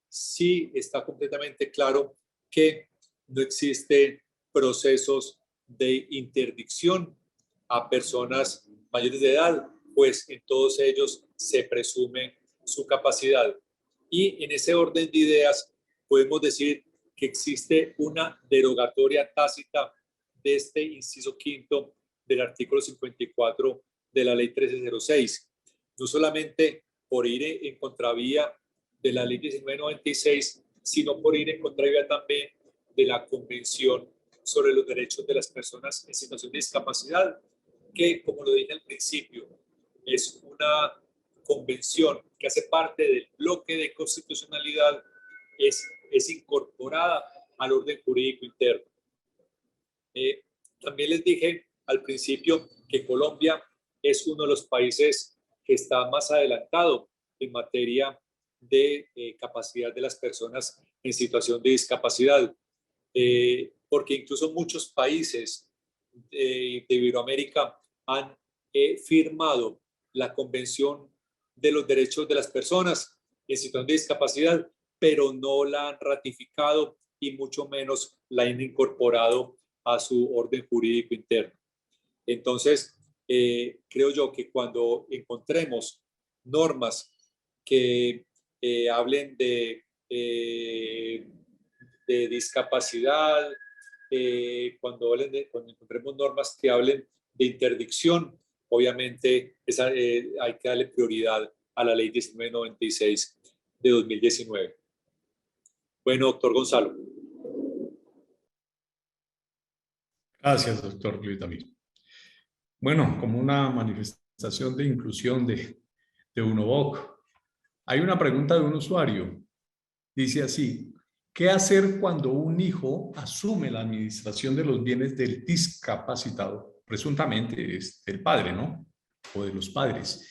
sí está completamente claro que no existen procesos de interdicción a personas mayores de edad, pues en todos ellos se presume su capacidad. Y en ese orden de ideas podemos decir que existe una derogatoria tácita de este inciso quinto del artículo 54 de la ley 1306, no solamente por ir en contravía de la ley 1996, sino por ir en contravía también de la Convención sobre los Derechos de las Personas en Situación de Discapacidad, que, como lo dije al principio, es una convención que hace parte del bloque de constitucionalidad, es incorporada al orden jurídico interno. También les dije al principio que Colombia es uno de los países que está más adelantado en materia de capacidad de las personas en situación de discapacidad, porque incluso muchos países de Iberoamérica han firmado la Convención de los Derechos de las Personas en situación de discapacidad, pero no la han ratificado y mucho menos la han incorporado a su orden jurídico interno. Entonces, creo yo que cuando encontremos normas que hablen de discapacidad, cuando encontremos normas que hablen de interdicción, obviamente hay que darle prioridad a la ley 1996 de 2019. Bueno, doctor Gonzalo. Gracias, doctor Luis David. Bueno, como una manifestación de inclusión de UNOVOC, hay una pregunta de un usuario. Dice así: ¿qué hacer cuando un hijo asume la administración de los bienes del discapacitado? Presuntamente es del padre, ¿no? O de los padres.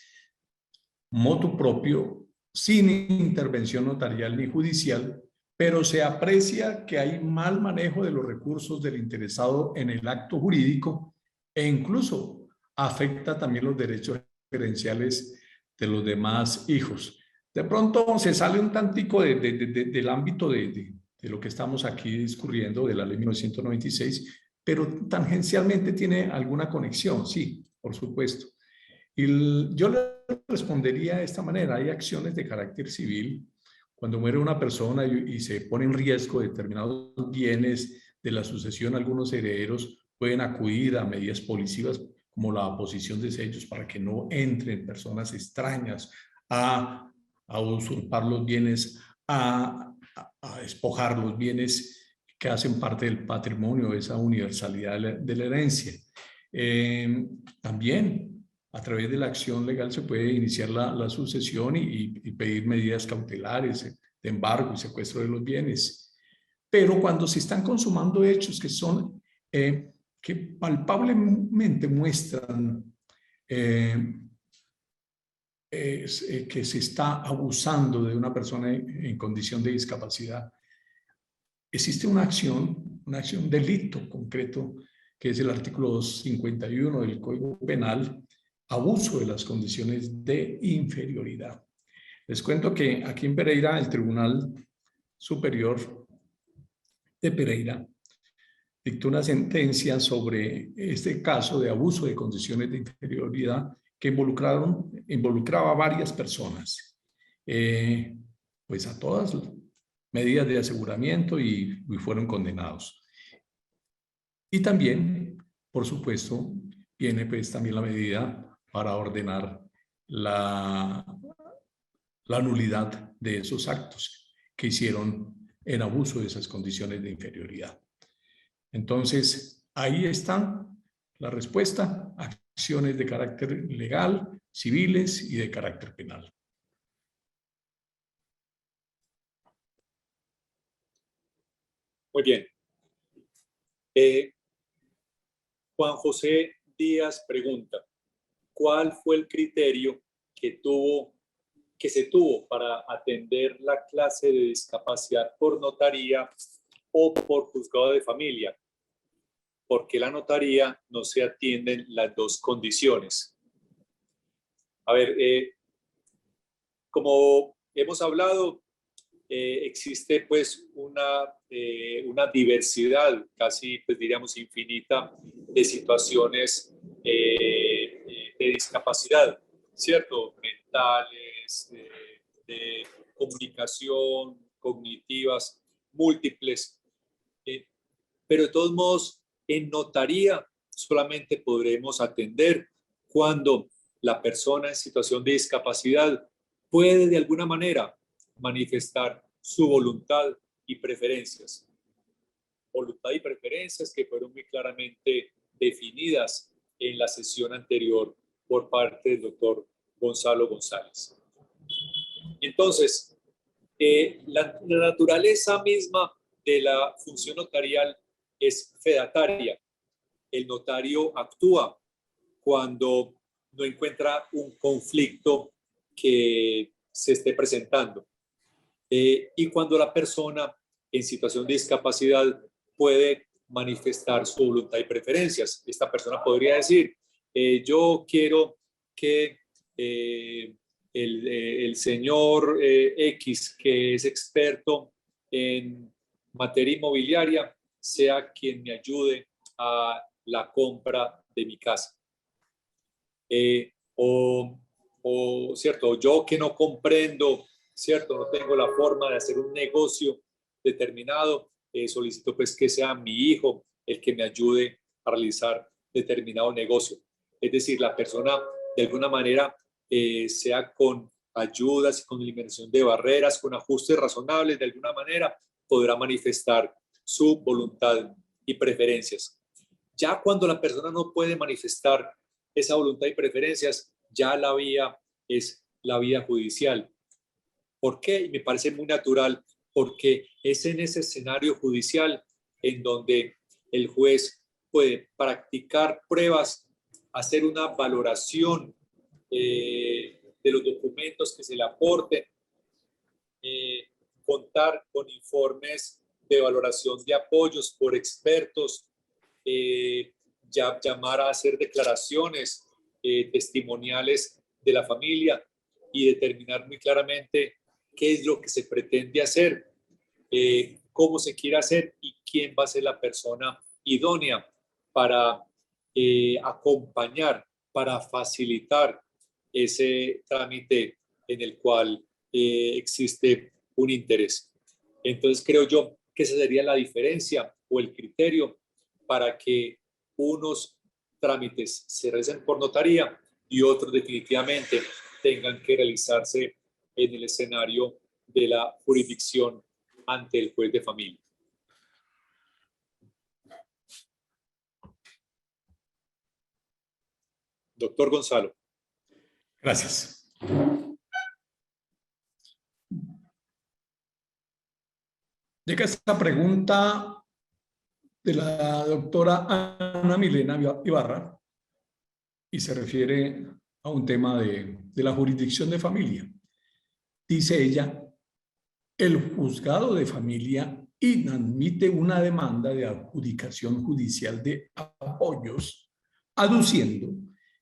Motu propio, sin intervención notarial ni judicial, pero se aprecia que hay mal manejo de los recursos del interesado en el acto jurídico e incluso afecta también los derechos gerenciales de los demás hijos. De pronto se sale un tantico del ámbito de lo que estamos aquí discurriendo, de la ley 1996, pero tangencialmente tiene alguna conexión, sí, por supuesto. Y yo le respondería de esta manera: hay acciones de carácter civil. Cuando muere una persona y se pone en riesgo determinados bienes de la sucesión, algunos herederos pueden acudir a medidas policivas como la aposición de sellos para que no entren personas extrañas a usurpar los bienes, a despojar los bienes que hacen parte del patrimonio, esa universalidad de la herencia. También a través de la acción legal se puede iniciar la sucesión y pedir medidas cautelares de embargo y secuestro de los bienes. Pero cuando se están consumando hechos que son que palpablemente muestran que se está abusando de una persona en condición de discapacidad, existe una acción delito concreto, que es el artículo 51 del Código Penal, abuso de las condiciones de inferioridad. Les cuento que aquí en Pereira, el Tribunal Superior de Pereira dictó una sentencia sobre este caso de abuso de condiciones de inferioridad que involucraba a varias personas, pues a todas medidas de aseguramiento y fueron condenados. Y también, por supuesto, viene pues también la medida para ordenar la nulidad de esos actos que hicieron en abuso de esas condiciones de inferioridad. Entonces, ahí está la respuesta: acciones de carácter legal, civiles y de carácter penal. Muy bien. Juan José Díaz pregunta: ¿cuál fue el criterio que se tuvo para atender la clase de discapacidad por notaría o por juzgado de familia? Porque la notaría no se atienden las dos condiciones. A ver, como hemos hablado, existe pues una diversidad, casi pues diríamos infinita, de situaciones de discapacidad, ¿cierto? Mentales, de comunicación, cognitivas, múltiples. Pero de todos modos, en notaría solamente podremos atender cuando la persona en situación de discapacidad puede de alguna manera manifestar su voluntad y preferencias. Voluntad y preferencias que fueron muy claramente definidas en la sesión anterior por parte del doctor Gonzalo González. Entonces, la naturaleza misma de la función notarial es fedataria. El notario actúa cuando no encuentra un conflicto que se esté presentando. Y cuando la persona en situación de discapacidad puede manifestar su voluntad y preferencias. Esta persona podría decir, yo quiero que el señor X, que es experto en materia inmobiliaria, sea quien me ayude a la compra de mi casa. ¿Cierto? Yo que no comprendo, ¿cierto? No tengo la forma de hacer un negocio determinado, solicito pues que sea mi hijo el que me ayude a realizar determinado negocio. Es decir, la persona de alguna manera, sea con ayudas y con eliminación de barreras, con ajustes razonables, de alguna manera podrá manifestar su voluntad y preferencias. Ya cuando la persona no puede manifestar esa voluntad y preferencias, ya la vía es la vía judicial. ¿Por qué? Y me parece muy natural, porque es en ese escenario judicial en donde el juez puede practicar pruebas, hacer una valoración de los documentos que se le aporten, contar con informes de valoración de apoyos por expertos, llamar a hacer declaraciones testimoniales de la familia y determinar muy claramente qué es lo que se pretende hacer, cómo se quiere hacer y quién va a ser la persona idónea para acompañar, para facilitar ese trámite en el cual existe un interés. Entonces creo yo que esa sería la diferencia o el criterio para que unos trámites se realicen por notaría y otros definitivamente tengan que realizarse en el escenario de la jurisdicción ante el juez de familia. Doctor Gonzalo. Gracias. Llega esta pregunta de la doctora Ana Milena Ibarra y se refiere a un tema de la jurisdicción de familia. Dice ella, el juzgado de familia inadmite una demanda de adjudicación judicial de apoyos, aduciendo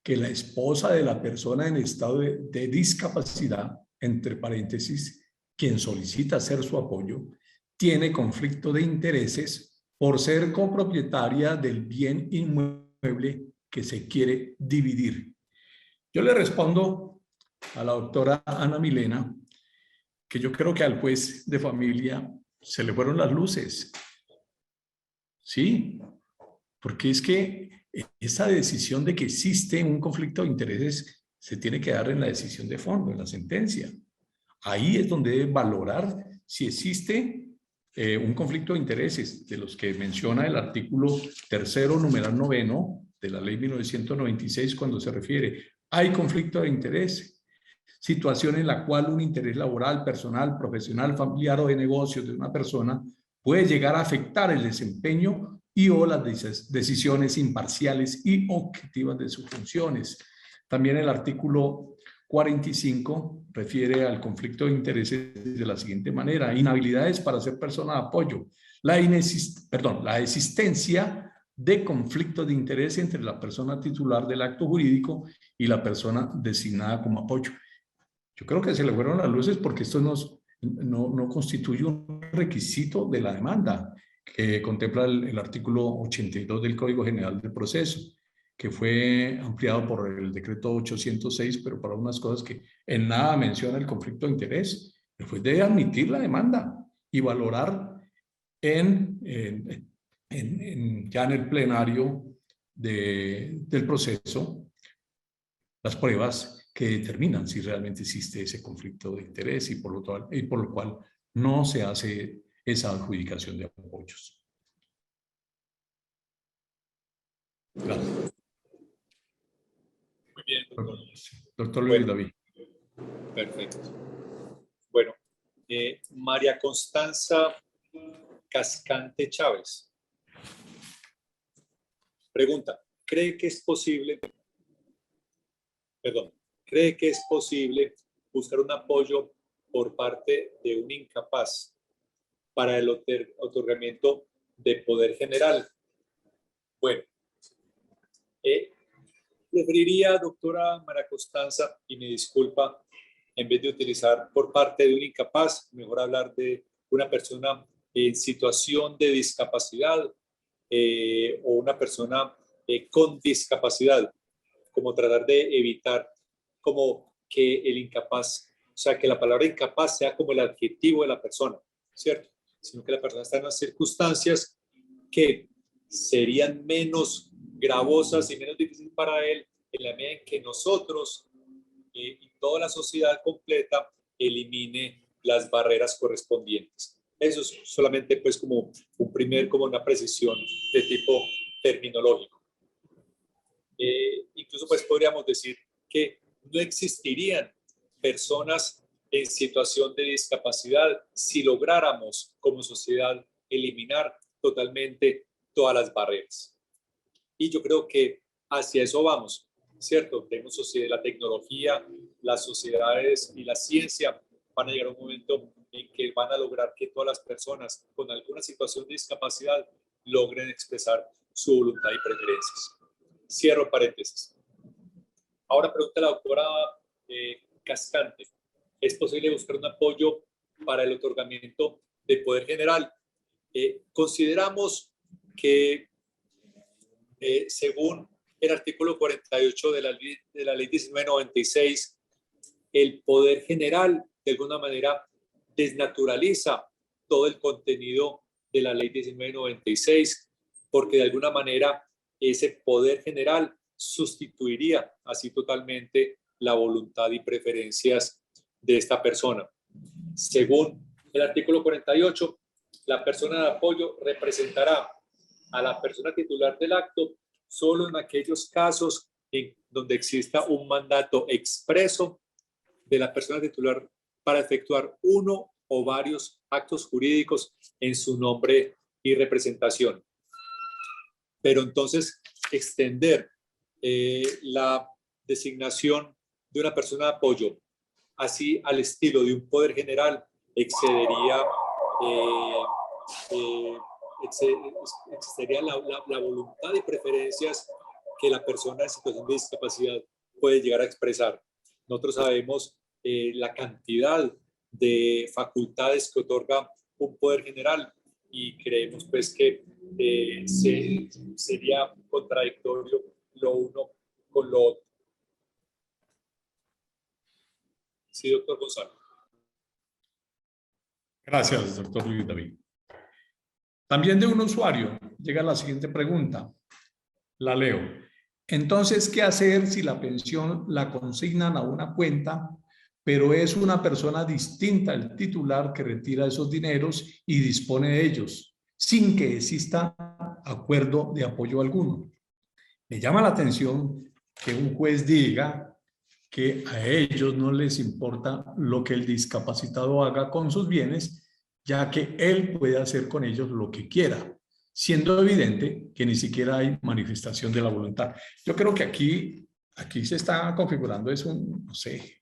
que la esposa de la persona en estado de discapacidad, entre paréntesis, quien solicita hacer su apoyo, tiene conflicto de intereses por ser copropietaria del bien inmueble que se quiere dividir. Yo le respondo a la doctora Ana Milena que yo creo que al juez de familia se le fueron las luces. Sí, porque es que esa decisión de que existe un conflicto de intereses se tiene que dar en la decisión de fondo, en la sentencia. Ahí es donde debe valorar si existe un conflicto de intereses de los que menciona el artículo 3º, numeral 9 de la ley 1996 cuando se refiere, hay conflicto de interés, situación en la cual un interés laboral, personal, profesional, familiar o de negocios de una persona puede llegar a afectar el desempeño y o las decisiones imparciales y objetivas de sus funciones. También el artículo 45 refiere al conflicto de intereses de la siguiente manera: inhabilidades para ser persona de apoyo. La existencia de conflicto de interés entre la persona titular del acto jurídico y la persona designada como apoyo. Yo creo que se le fueron las luces porque esto no constituye un requisito de la demanda que contempla el artículo 82 del Código General del Proceso, que fue ampliado por el decreto 806, pero para unas cosas que en nada menciona el conflicto de interés. Después debe admitir la demanda y valorar ya en el plenario del proceso las pruebas que determinan si realmente existe ese conflicto de interés y por lo cual no se hace esa adjudicación de apoyos. Gracias. Muy bien, doctor. Doctor Luis David. Perfecto. Bueno, María Constanza Cascante Chávez. Pregunta, ¿cree que es posible buscar un apoyo por parte de un incapaz para el otorgamiento de poder general? Bueno, preferiría, doctora María Constanza, y me disculpa, en vez de utilizar por parte de un incapaz, mejor hablar de una persona en situación de discapacidad o una persona con discapacidad, como tratar de evitar como que el incapaz, o sea, que la palabra incapaz sea como el adjetivo de la persona, ¿cierto? Sino que la persona está en unas circunstancias que serían menos gravosas y menos difíciles para él en la medida en que nosotros y toda la sociedad completa elimine las barreras correspondientes. Eso es solamente pues como como una precisión de tipo terminológico. Incluso pues podríamos decir que no existirían personas en situación de discapacidad si lográramos como sociedad eliminar totalmente todas las barreras. Y yo creo que hacia eso vamos, ¿cierto? Tenemos la tecnología, las sociedades y la ciencia van a llegar a un momento en que van a lograr que todas las personas con alguna situación de discapacidad logren expresar su voluntad y preferencias. Cierro paréntesis. Ahora pregunta la doctora Cascante, ¿es posible buscar un apoyo para el otorgamiento de poder general? Consideramos que según el artículo 48 de la ley 1996, el poder general de alguna manera desnaturaliza todo el contenido de la ley 1996, porque de alguna manera ese poder general sustituiría así totalmente la voluntad y preferencias de esta persona. Según el artículo 48, la persona de apoyo representará a la persona titular del acto solo en aquellos casos en donde exista un mandato expreso de la persona titular para efectuar uno o varios actos jurídicos en su nombre y representación. Pero entonces extender la designación de una persona de apoyo así al estilo de un poder general excedería la voluntad y preferencias que la persona en situación de discapacidad puede llegar a expresar. Nosotros sabemos la cantidad de facultades que otorga un poder general y creemos pues que sería contradictorio lo uno con lo otro. Sí, doctor Gonzalo. Gracias, doctor Luis David. También de un usuario llega la siguiente pregunta. La leo. Entonces, ¿qué hacer si la pensión la consignan a una cuenta, pero es una persona distinta el titular que retira esos dineros y dispone de ellos, sin que exista acuerdo de apoyo alguno? Me llama la atención que un juez diga que a ellos no les importa lo que el discapacitado haga con sus bienes, ya que él puede hacer con ellos lo que quiera, siendo evidente que ni siquiera hay manifestación de la voluntad. Yo creo que aquí se está configurando eso, no sé.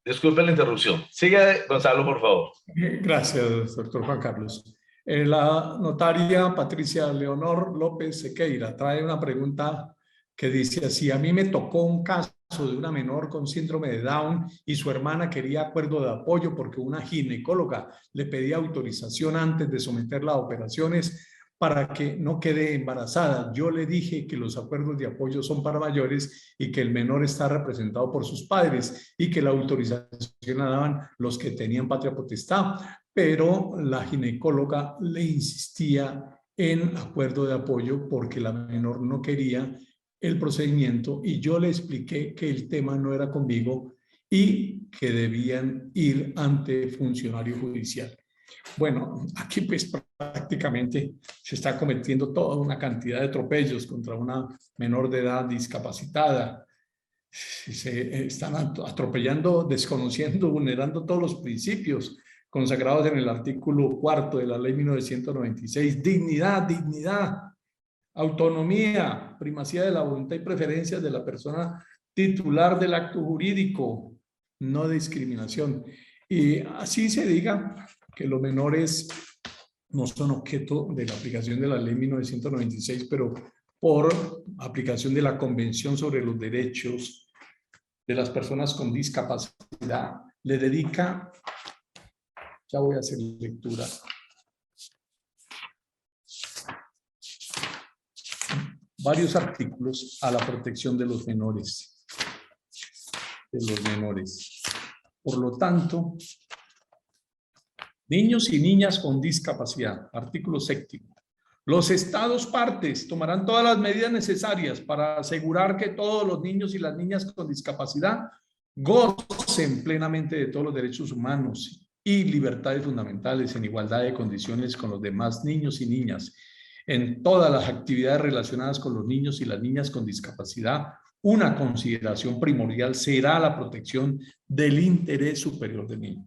Disculpe la interrupción. Sigue, Gonzalo, por favor. Gracias, doctor Juan Carlos. La notaria Patricia Leonor López Sequeira trae una pregunta que dice así: a mí me tocó un caso de una menor con síndrome de Down y su hermana quería acuerdo de apoyo porque una ginecóloga le pedía autorización antes de someterla a operaciones para que no quede embarazada. Yo le dije que los acuerdos de apoyo son para mayores y que el menor está representado por sus padres y que la autorización la daban los que tenían patria potestad, pero la ginecóloga le insistía en acuerdo de apoyo porque la menor no quería el procedimiento y yo le expliqué que el tema no era conmigo y que debían ir ante funcionario judicial. Bueno, aquí pues prácticamente se está cometiendo toda una cantidad de atropellos contra una menor de edad discapacitada. Se están atropellando, desconociendo, vulnerando todos los principios consagrados en el artículo 4 de la ley 1996. Dignidad, dignidad, autonomía, primacía de la voluntad y preferencias de la persona titular del acto jurídico, no discriminación. Y así se diga que los menores no son objeto de la aplicación de la ley 1996, pero por aplicación de la Convención sobre los Derechos de las Personas con Discapacidad, le dedica, ya voy a hacer lectura, varios artículos a la protección de los menores. Por lo tanto, niños y niñas con discapacidad, artículo 7. Los estados partes tomarán todas las medidas necesarias para asegurar que todos los niños y las niñas con discapacidad gocen plenamente de todos los derechos humanos y libertades fundamentales en igualdad de condiciones con los demás niños y niñas. En todas las actividades relacionadas con los niños y las niñas con discapacidad, una consideración primordial será la protección del interés superior del niño.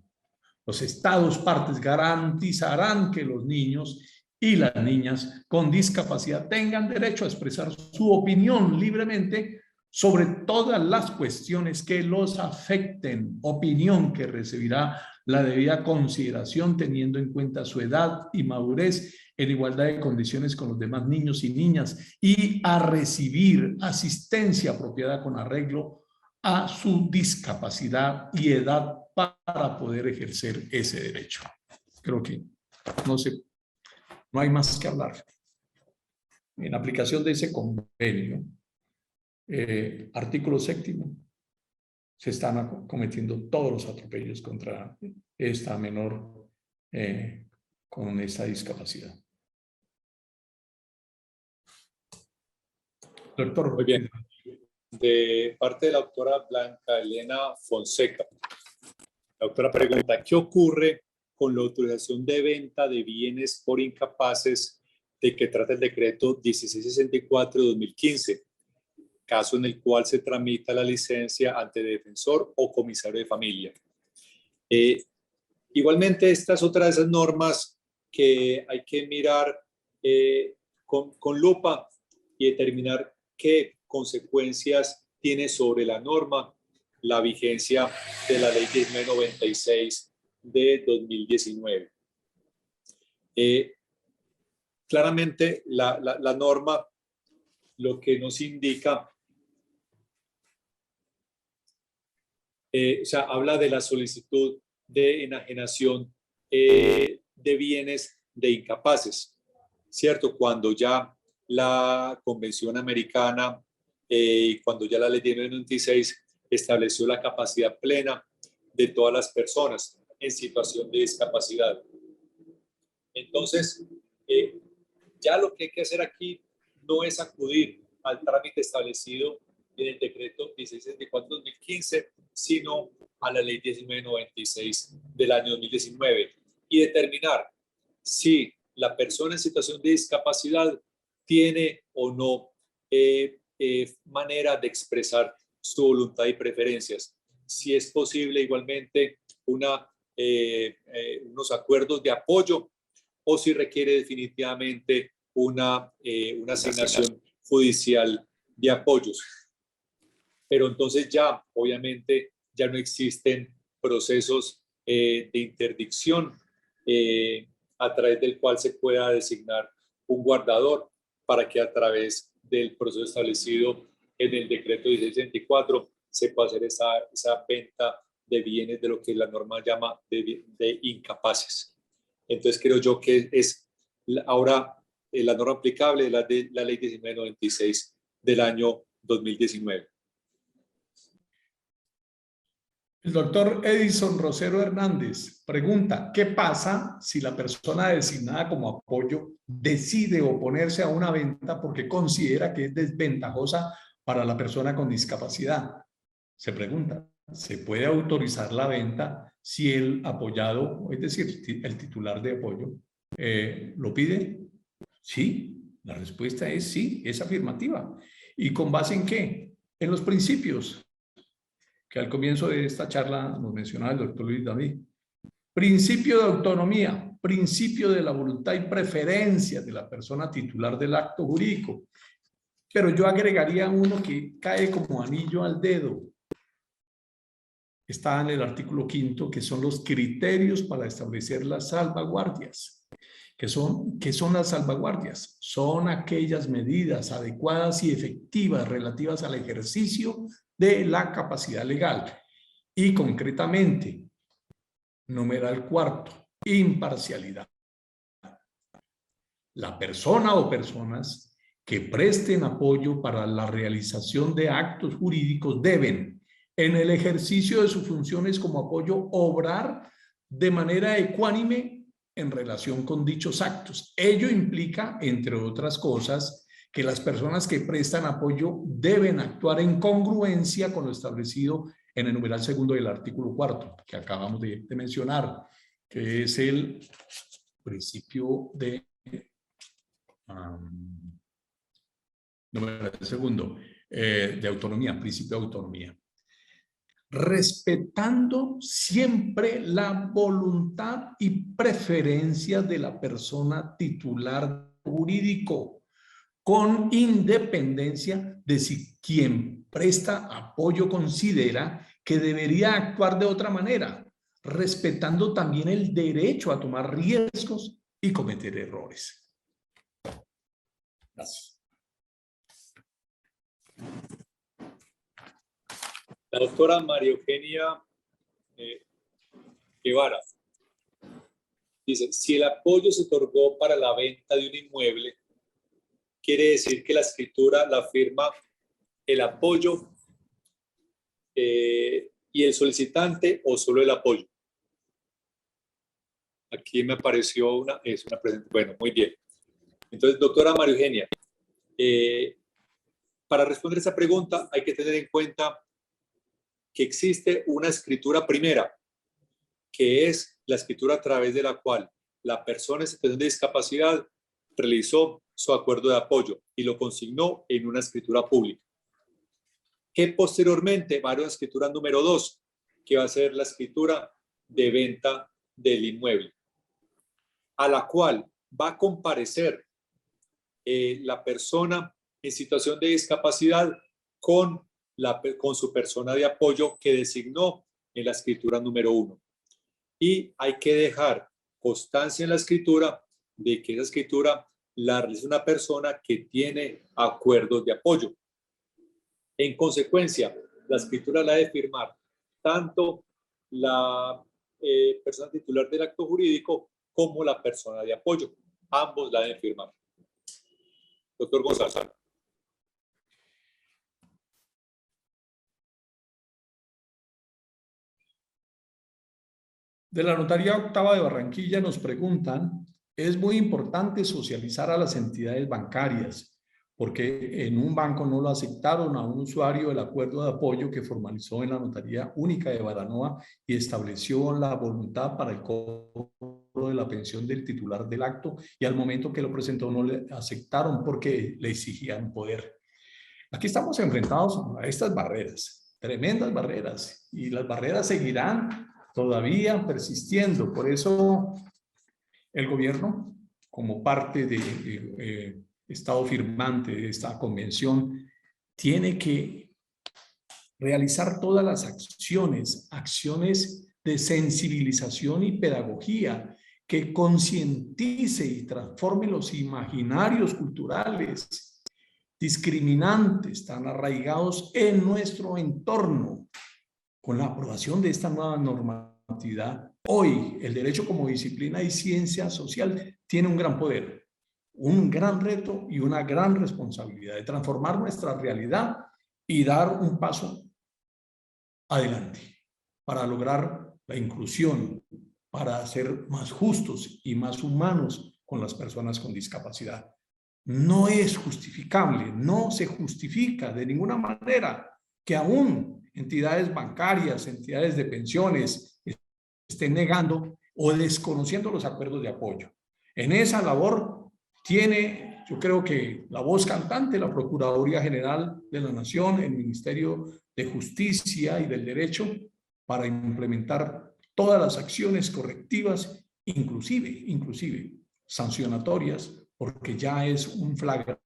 Los estados partes garantizarán que los niños y las niñas con discapacidad tengan derecho a expresar su opinión libremente sobre todas las cuestiones que los afecten, opinión que recibirá la debida consideración teniendo en cuenta su edad y madurez en igualdad de condiciones con los demás niños y niñas y a recibir asistencia apropiada con arreglo a su discapacidad y edad para poder ejercer ese derecho. Creo que no hay más que hablar. En aplicación de ese convenio, artículo 7, se están cometiendo todos los atropellos contra esta menor con esta discapacidad. Doctor. Muy bien. De parte de la doctora Blanca Elena Fonseca. La doctora pregunta: ¿qué ocurre con la autorización de venta de bienes por incapaces de que trata el decreto 1664 de 2015? Caso en el cual se tramita la licencia ante defensor o comisario de familia. Igualmente, esta es otra de esas normas que hay que mirar con lupa y determinar qué consecuencias tiene sobre la norma la vigencia de la ley 1996 de 2019. Claramente, la norma lo que nos indica, habla de la solicitud de enajenación de bienes de incapaces, ¿cierto? Cuando ya la Convención Americana y cuando ya la ley 1996 estableció la capacidad plena de todas las personas en situación de discapacidad. Entonces, ya lo que hay que hacer aquí no es acudir al trámite establecido en el decreto 1664-2015, sino a la ley 1996 del año 2019 y determinar si la persona en situación de discapacidad tiene o no manera de expresar su voluntad y preferencias. Si es posible igualmente unos acuerdos de apoyo o si requiere definitivamente una asignación judicial de apoyos. Pero entonces ya, obviamente, ya no existen procesos de interdicción a través del cual se pueda designar un guardador para que a través del proceso establecido en el decreto 1664 se pueda hacer esa venta de bienes de lo que la norma llama de incapaces. Entonces creo yo que es ahora la norma aplicable de la ley 1996 del año 2019. El doctor Edison Rosero Hernández pregunta, ¿qué pasa si la persona designada como apoyo decide oponerse a una venta porque considera que es desventajosa para la persona con discapacidad? Se pregunta, ¿se puede autorizar la venta si el apoyado, es decir, el titular de apoyo, lo pide? Sí, la respuesta es sí, es afirmativa. ¿Y con base en qué? En los principios que al comienzo de esta charla nos mencionaba el doctor Luis David. Principio de autonomía, principio de la voluntad y preferencia de la persona titular del acto jurídico. Pero yo agregaría uno que cae como anillo al dedo. Está en el artículo 5º, que son los criterios para establecer las salvaguardias. ¿Qué son las salvaguardias? Son aquellas medidas adecuadas y efectivas relativas al ejercicio de la capacidad legal. Y concretamente, numeral 4, imparcialidad. La persona o personas que presten apoyo para la realización de actos jurídicos deben, en el ejercicio de sus funciones como apoyo, obrar de manera ecuánime en relación con dichos actos. Ello implica, entre otras cosas, que las personas que prestan apoyo deben actuar en congruencia con lo establecido en el numeral 2 del artículo 4, que acabamos de mencionar, que es el principio de numeral 2 de autonomía, principio de autonomía. Respetando siempre la voluntad y preferencia de la persona titular jurídico, con independencia de si quien presta apoyo considera que debería actuar de otra manera, respetando también el derecho a tomar riesgos y cometer errores. Gracias. La doctora María Eugenia Guevara dice, si el apoyo se otorgó para la venta de un inmueble, quiere decir que la escritura la firma el apoyo y el solicitante o solo el apoyo. Aquí me apareció una presentación. Bueno, muy bien. Entonces, doctora María Eugenia, para responder esa pregunta hay que tener en cuenta que existe una escritura primera, que es la escritura a través de la cual la persona en situación de discapacidad realizó su acuerdo de apoyo y lo consignó en una escritura pública. Que posteriormente va a una escritura número 2, que va a ser la escritura de venta del inmueble, a la cual va a comparecer la persona en situación de discapacidad con su persona de apoyo que designó en la escritura número 1. Y hay que dejar constancia en la escritura de que esa escritura la realiza una persona que tiene acuerdos de apoyo. En consecuencia, la escritura la debe firmar tanto la persona titular del acto jurídico como la persona de apoyo. Ambos la deben firmar. Doctor González. De la Notaría Octava de Barranquilla nos preguntan, es muy importante socializar a las entidades bancarias, porque en un banco no lo aceptaron a un usuario el acuerdo de apoyo que formalizó en la Notaría Única de Baranoa y estableció la voluntad para el cobro de la pensión del titular del acto, y al momento que lo presentó no le aceptaron porque le exigían poder. Aquí estamos enfrentados a estas barreras, tremendas barreras, y las barreras seguirán todavía persistiendo. Por eso el gobierno, como parte de Estado firmante de esta convención, tiene que realizar todas las acciones de sensibilización y pedagogía que concientice y transforme los imaginarios culturales discriminantes tan arraigados en nuestro entorno. Con la aprobación de esta nueva normatividad, hoy el derecho como disciplina y ciencia social tiene un gran poder, un gran reto y una gran responsabilidad de transformar nuestra realidad y dar un paso adelante para lograr la inclusión, para ser más justos y más humanos con las personas con discapacidad. No es justificable, no se justifica de ninguna manera que aún entidades bancarias, entidades de pensiones estén negando o desconociendo los acuerdos de apoyo. En esa labor tiene, yo creo que la voz cantante, la Procuraduría General de la Nación, el Ministerio de Justicia y del Derecho, para implementar todas las acciones correctivas, inclusive sancionatorias, porque ya es un flagrante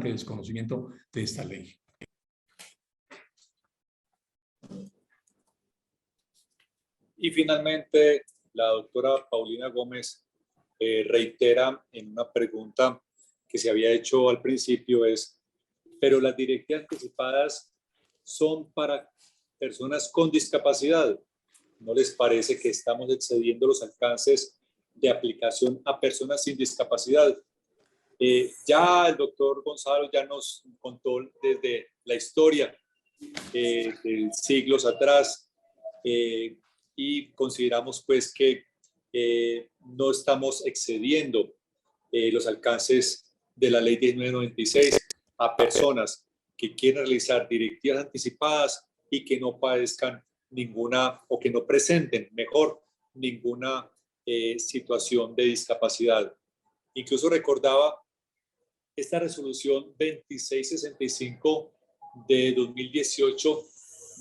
desconocimiento de esta ley. Y finalmente, la doctora Paulina Gómez reitera en una pregunta que se había hecho al principio pero las directivas anticipadas son para personas con discapacidad. ¿No les parece que estamos excediendo los alcances de aplicación a personas sin discapacidad? Ya el doctor Gonzalo ya nos contó desde la historia de siglos atrás y consideramos pues que no estamos excediendo los alcances de la ley 1996 a personas que quieren realizar directivas anticipadas y que no padezcan ninguna o que no presenten mejor ninguna situación de discapacidad. Incluso recordaba esta resolución 2665 de 2018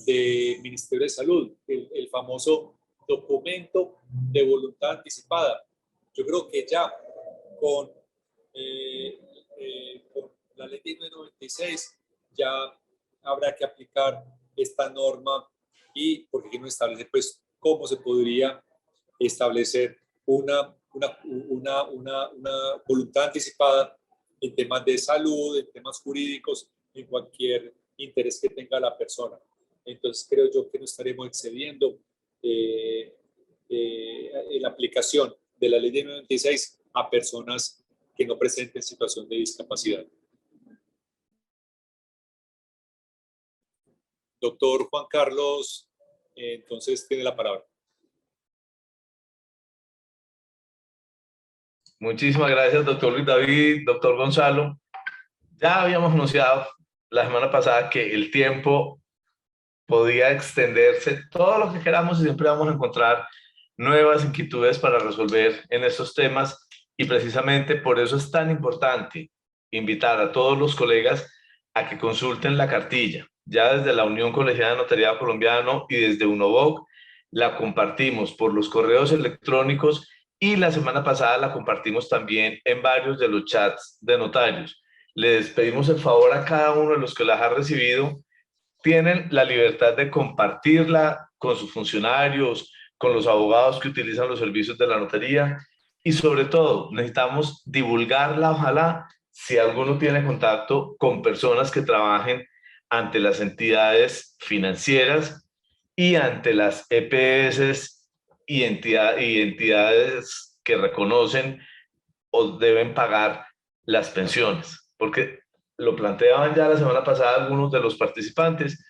del Ministerio de Salud, el famoso documento de voluntad anticipada. Yo creo que ya con la ley 1996 ya habrá que aplicar esta norma y porque aquí no establece pues cómo se podría establecer una voluntad anticipada en temas de salud, en temas jurídicos, en cualquier interés que tenga la persona. Entonces creo yo que no estaremos excediendo en la aplicación de la ley de 96 a personas que no presenten situación de discapacidad. Doctor Juan Carlos, entonces tiene la palabra. Muchísimas gracias, doctor Luis David, doctor Gonzalo. Ya habíamos anunciado la semana pasada que el tiempo podía extenderse todo lo que queramos y siempre vamos a encontrar nuevas inquietudes para resolver en estos temas, y precisamente por eso es tan importante invitar a todos los colegas a que consulten la cartilla. Ya desde la Unión Colegiada de Notariado Colombiano y desde UNOVOC la compartimos por los correos electrónicos y la semana pasada la compartimos también en varios de los chats de notarios. Les pedimos el favor a cada uno de los que las ha recibido. Tienen la libertad de compartirla con sus funcionarios, con los abogados que utilizan los servicios de la notaría, y sobre todo necesitamos divulgarla, ojalá, si alguno tiene contacto con personas que trabajen ante las entidades financieras y ante las EPS y entidades que reconocen o deben pagar las pensiones, porque lo planteaban ya la semana pasada algunos de los participantes.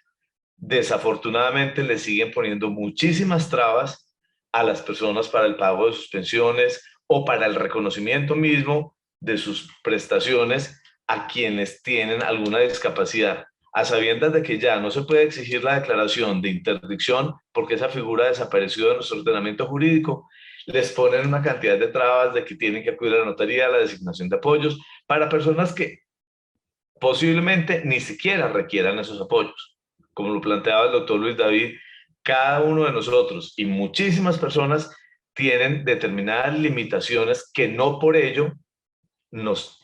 Desafortunadamente le siguen poniendo muchísimas trabas a las personas para el pago de sus pensiones o para el reconocimiento mismo de sus prestaciones a quienes tienen alguna discapacidad, a sabiendas de que ya no se puede exigir la declaración de interdicción porque esa figura desapareció de nuestro ordenamiento jurídico. Les ponen una cantidad de trabas de que tienen que acudir a la notaría, a la designación de apoyos para personas que posiblemente ni siquiera requieran esos apoyos. Como lo planteaba el doctor Luis David, cada uno de nosotros y muchísimas personas tienen determinadas limitaciones que no por ello nos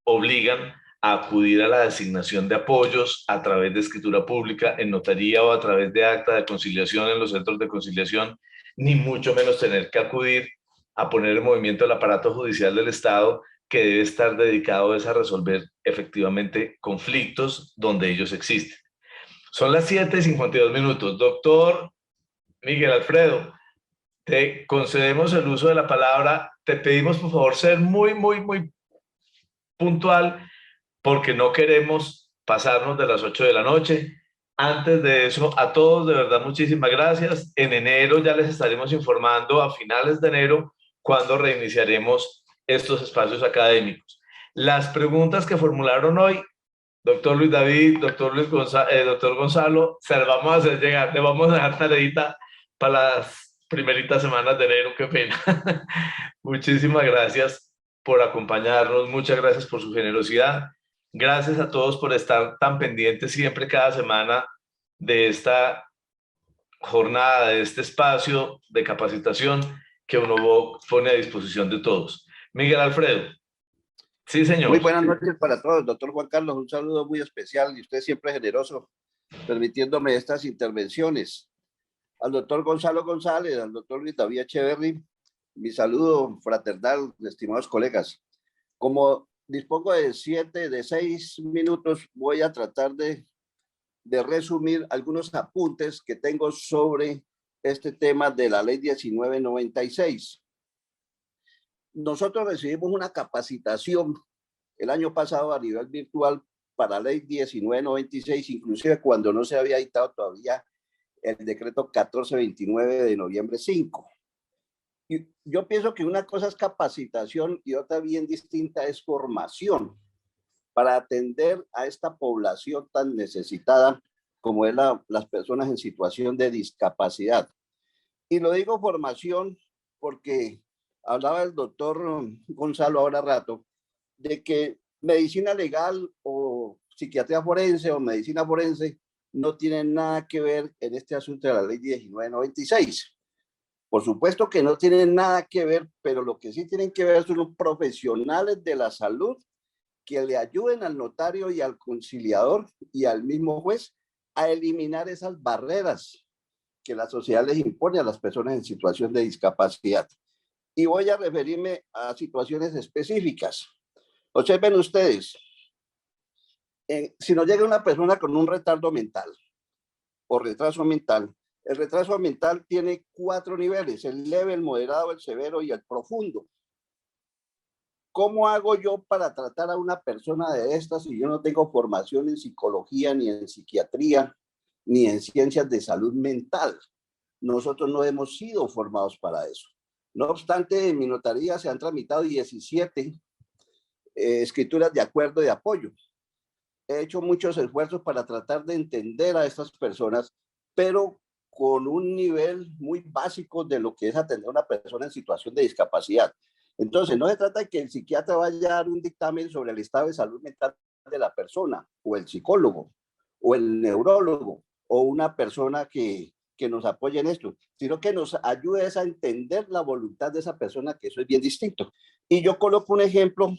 obligan a acudir a la designación de apoyos a través de escritura pública en notaría o a través de acta de conciliación en los centros de conciliación, ni mucho menos tener que acudir a poner en movimiento el aparato judicial del Estado, que debe estar dedicado a resolver efectivamente conflictos donde ellos existen. Son las 7:52. Doctor Miguel Alfredo, te concedemos el uso de la palabra. Te pedimos por favor ser muy puntual porque no queremos pasarnos de las 8 de la noche. Antes de eso, a todos de verdad muchísimas gracias. En enero ya les estaremos informando, a finales de enero, cuando reiniciaremos estos espacios académicos. Las preguntas que formularon hoy, doctor Luis David, doctor Gonzalo, se las vamos a hacer llegar. Le vamos a dejar tareita para las primeritas semanas de enero. Qué pena. Muchísimas gracias por acompañarnos. Muchas gracias por su generosidad. Gracias a todos por estar tan pendientes siempre cada semana de esta jornada, de este espacio de capacitación que uno pone a disposición de todos. Miguel Alfredo. Sí, señor. Muy buenas noches para todos, doctor Juan Carlos. Un saludo muy especial y usted siempre generoso, permitiéndome estas intervenciones. Al doctor Gonzalo González, al doctor Luis David Echeverry, mi saludo fraternal, estimados colegas. Como dispongo de 6 minutos, voy a tratar de resumir algunos apuntes que tengo sobre este tema de la ley 1996. Nosotros recibimos una capacitación el año pasado a nivel virtual para la ley 1996, inclusive cuando no se había dictado todavía el decreto 1429 de noviembre 5. Y yo pienso que una cosa es capacitación y otra bien distinta es formación para atender a esta población tan necesitada como es las personas en situación de discapacidad. Y lo digo formación porque hablaba el doctor Gonzalo ahora rato de que medicina legal o psiquiatría forense o medicina forense no tienen nada que ver en este asunto de la ley 1996. Por supuesto que no tienen nada que ver, pero lo que sí tienen que ver son los profesionales de la salud que le ayuden al notario y al conciliador y al mismo juez a eliminar esas barreras que la sociedad les impone a las personas en situación de discapacidad. Y voy a referirme a situaciones específicas. Observen ustedes, si nos llega una persona con un retardo mental o retraso mental, el retraso mental tiene 4 niveles, el leve, el moderado, el severo y el profundo. ¿Cómo hago yo para tratar a una persona de estas si yo no tengo formación en psicología, ni en psiquiatría, ni en ciencias de salud mental? Nosotros no hemos sido formados para eso. No obstante, en mi notaría se han tramitado 17 escrituras de acuerdo de apoyo. He hecho muchos esfuerzos para tratar de entender a estas personas, pero con un nivel muy básico de lo que es atender a una persona en situación de discapacidad. Entonces, no se trata de que el psiquiatra vaya a dar un dictamen sobre el estado de salud mental de la persona, o el psicólogo, o el neurólogo, o una persona que nos apoye en esto, sino que nos ayude a entender la voluntad de esa persona, que eso es bien distinto. Y yo coloco un ejemplo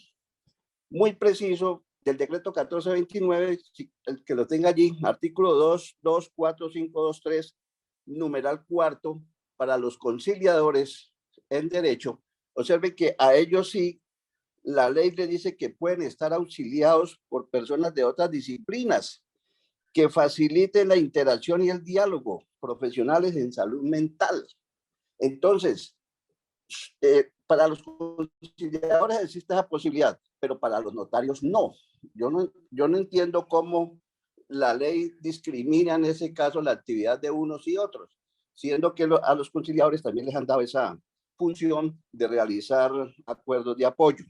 muy preciso del decreto 1429, el que lo tenga allí, artículo 2.2.4.5.2.3, numeral 4, para los conciliadores en derecho. Observen que a ellos sí, la ley le dice que pueden estar auxiliados por personas de otras disciplinas que faciliten la interacción y el diálogo profesionales en salud mental. Entonces, para los conciliadores existe esa posibilidad, pero para los notarios no. Yo no entiendo cómo la ley discrimina en ese caso la actividad de unos y otros. siendo que a los conciliadores también les han dado esa función de realizar acuerdos de apoyo.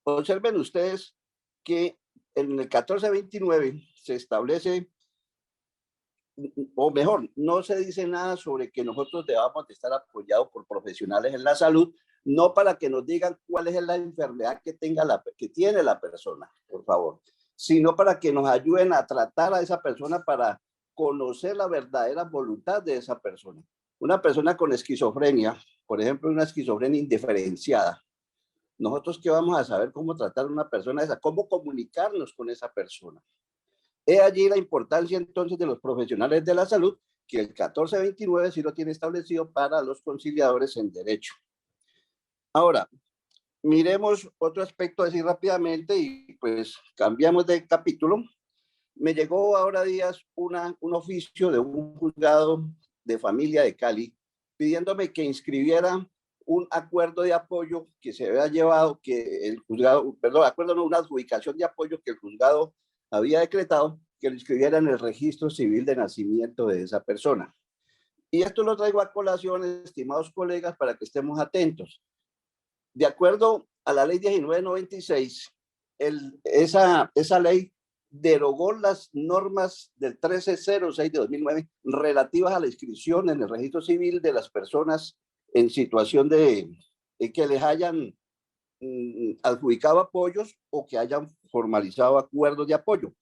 Observen ustedes que en el 1429 se establece, o mejor, no se dice nada sobre que nosotros debamos de estar apoyados por profesionales en la salud, no para que nos digan cuál es la enfermedad que tiene la persona, por favor, sino para que nos ayuden a tratar a esa persona, para conocer la verdadera voluntad de esa persona. Una persona con esquizofrenia, por ejemplo, una esquizofrenia indiferenciada, nosotros qué vamos a saber cómo tratar a una persona esa, cómo comunicarnos con esa persona. He allí la importancia entonces de los profesionales de la salud, que el 1429 sí lo tiene establecido para los conciliadores en derecho. Ahora, miremos otro aspecto así rápidamente y pues cambiamos de capítulo. Me llegó ahora días un oficio de un juzgado de familia de Cali pidiéndome que inscribiera un acuerdo de apoyo que se había llevado, que el juzgado, perdón, acuerdo no, una adjudicación de apoyo que el juzgado había decretado, que lo inscribiera en el registro civil de nacimiento de esa persona. Y esto lo traigo a colación, estimados colegas, para que estemos atentos. De acuerdo a la ley 1996, esa ley derogó las normas del 1306 de 2009 relativas a la inscripción en el registro civil de las personas en situación de que les hayan adjudicado apoyos o que hayan formalizado acuerdos de apoyo.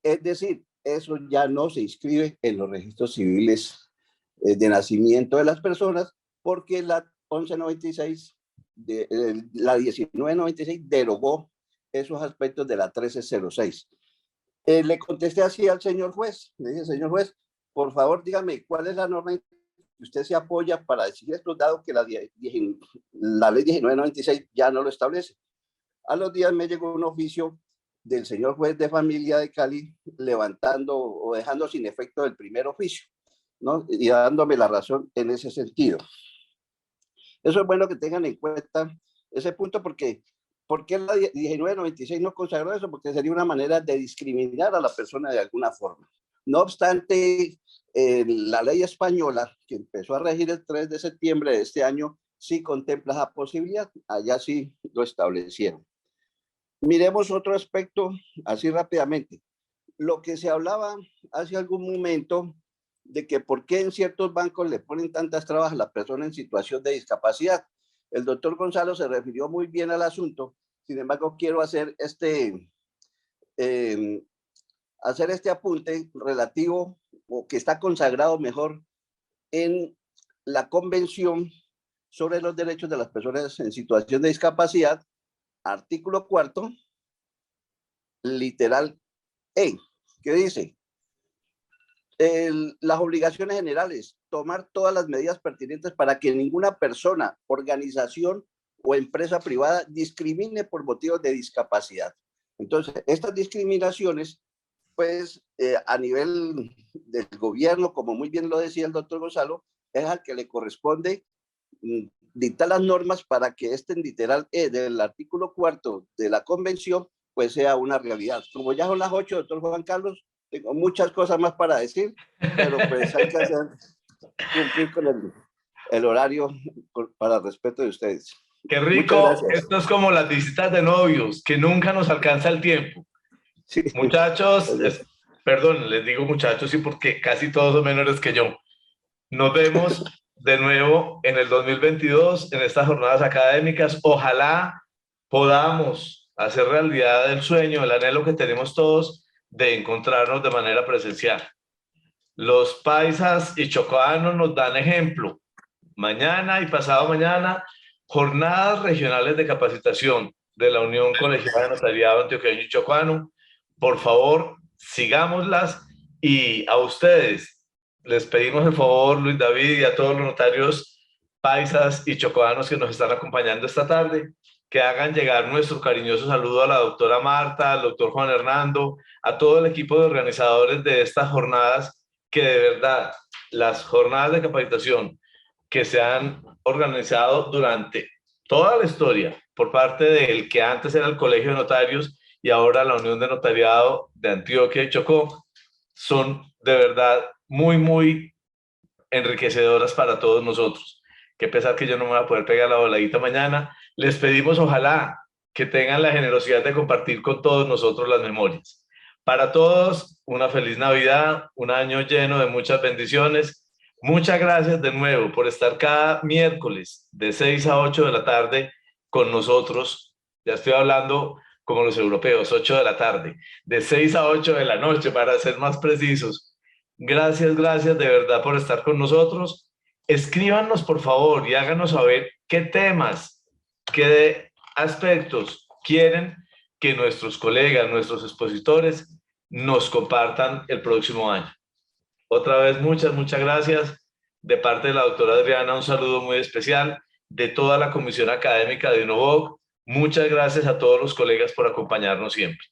Es decir, eso ya no se inscribe en los registros civiles de nacimiento de las personas, porque la 1196, la 1996 derogó esos aspectos de la 1306. Le contesté así al señor juez, le dije, señor juez, por favor dígame cuál es la norma que usted se apoya para decir esto, dado que la ley 1996 ya no lo establece. A los días me llegó un oficio del señor juez de familia de Cali levantando o dejando sin efecto el primer oficio, ¿no? Y dándome la razón en ese sentido. Eso es bueno que tengan en cuenta ese punto, porque ¿por qué la 1996 no consagró eso? Porque sería una manera de discriminar a la persona de alguna forma. No obstante, la ley española, que empezó a regir el 3 de septiembre de este año, sí contempla esa posibilidad. Allá sí lo establecieron. Miremos otro aspecto así rápidamente. Lo que se hablaba hace algún momento de que por qué en ciertos bancos le ponen tantas trabas a la persona en situación de discapacidad. El doctor Gonzalo se refirió muy bien al asunto. Sin embargo, quiero hacer este apunte relativo, o que está consagrado mejor, en la Convención sobre los Derechos de las Personas en Situación de Discapacidad, artículo 4, literal E, que dice: las obligaciones generales, tomar todas las medidas pertinentes para que ninguna persona, organización o empresa privada discrimine por motivos de discapacidad. Entonces, estas discriminaciones, pues, a nivel del gobierno, como muy bien lo decía el doctor Gonzalo, es al que le corresponde dictar las normas para que este literal E del artículo 4 de la Convención, pues, sea una realidad. Como ya son las 8, doctor Juan Carlos, tengo muchas cosas más para decir, pero pues hay que cumplir con el horario para el respeto de ustedes. Qué rico, esto es como las visitas de novios, que nunca nos alcanza el tiempo. Sí. Muchachos, perdón, les digo muchachos, sí, porque casi todos son menores que yo. Nos vemos de nuevo en el 2022, en estas jornadas académicas. Ojalá podamos hacer realidad el sueño, el anhelo que tenemos todos de encontrarnos de manera presencial. Los paisas y chocoanos nos dan ejemplo. Mañana y pasado mañana, jornadas regionales de capacitación de la Unión Colegiada de Notariado Antioqueño y Chocoano. Por favor, sigámoslas, y a ustedes les pedimos el favor, Luis David, y a todos los notarios paisas y chocoanos que nos están acompañando esta tarde, que hagan llegar nuestro cariñoso saludo a la doctora Marta, al doctor Juan Hernando, a todo el equipo de organizadores de estas jornadas, que de verdad las jornadas de capacitación que se han organizado durante toda la historia por parte del que antes era el Colegio de Notarios y ahora la Unión de Notariado de Antioquia y Chocó, son de verdad muy, muy enriquecedoras para todos nosotros. Qué pesar que yo no me voy a poder pegar la voladita mañana. Les pedimos, ojalá, que tengan la generosidad de compartir con todos nosotros las memorias. Para todos, una feliz Navidad, un año lleno de muchas bendiciones. Muchas gracias de nuevo por estar cada miércoles de 6 a 8 de la tarde con nosotros. Ya estoy hablando como los europeos, 8 de la tarde, de 6 a 8 de la noche, para ser más precisos. Gracias de verdad por estar con nosotros. Escríbanos, por favor, y háganos saber qué temas, qué aspectos quieren que nuestros colegas, nuestros expositores nos compartan el próximo año. Otra vez, muchas gracias. De parte de la doctora Adriana, un saludo muy especial. De toda la Comisión Académica de UNOVOC, muchas gracias a todos los colegas por acompañarnos siempre.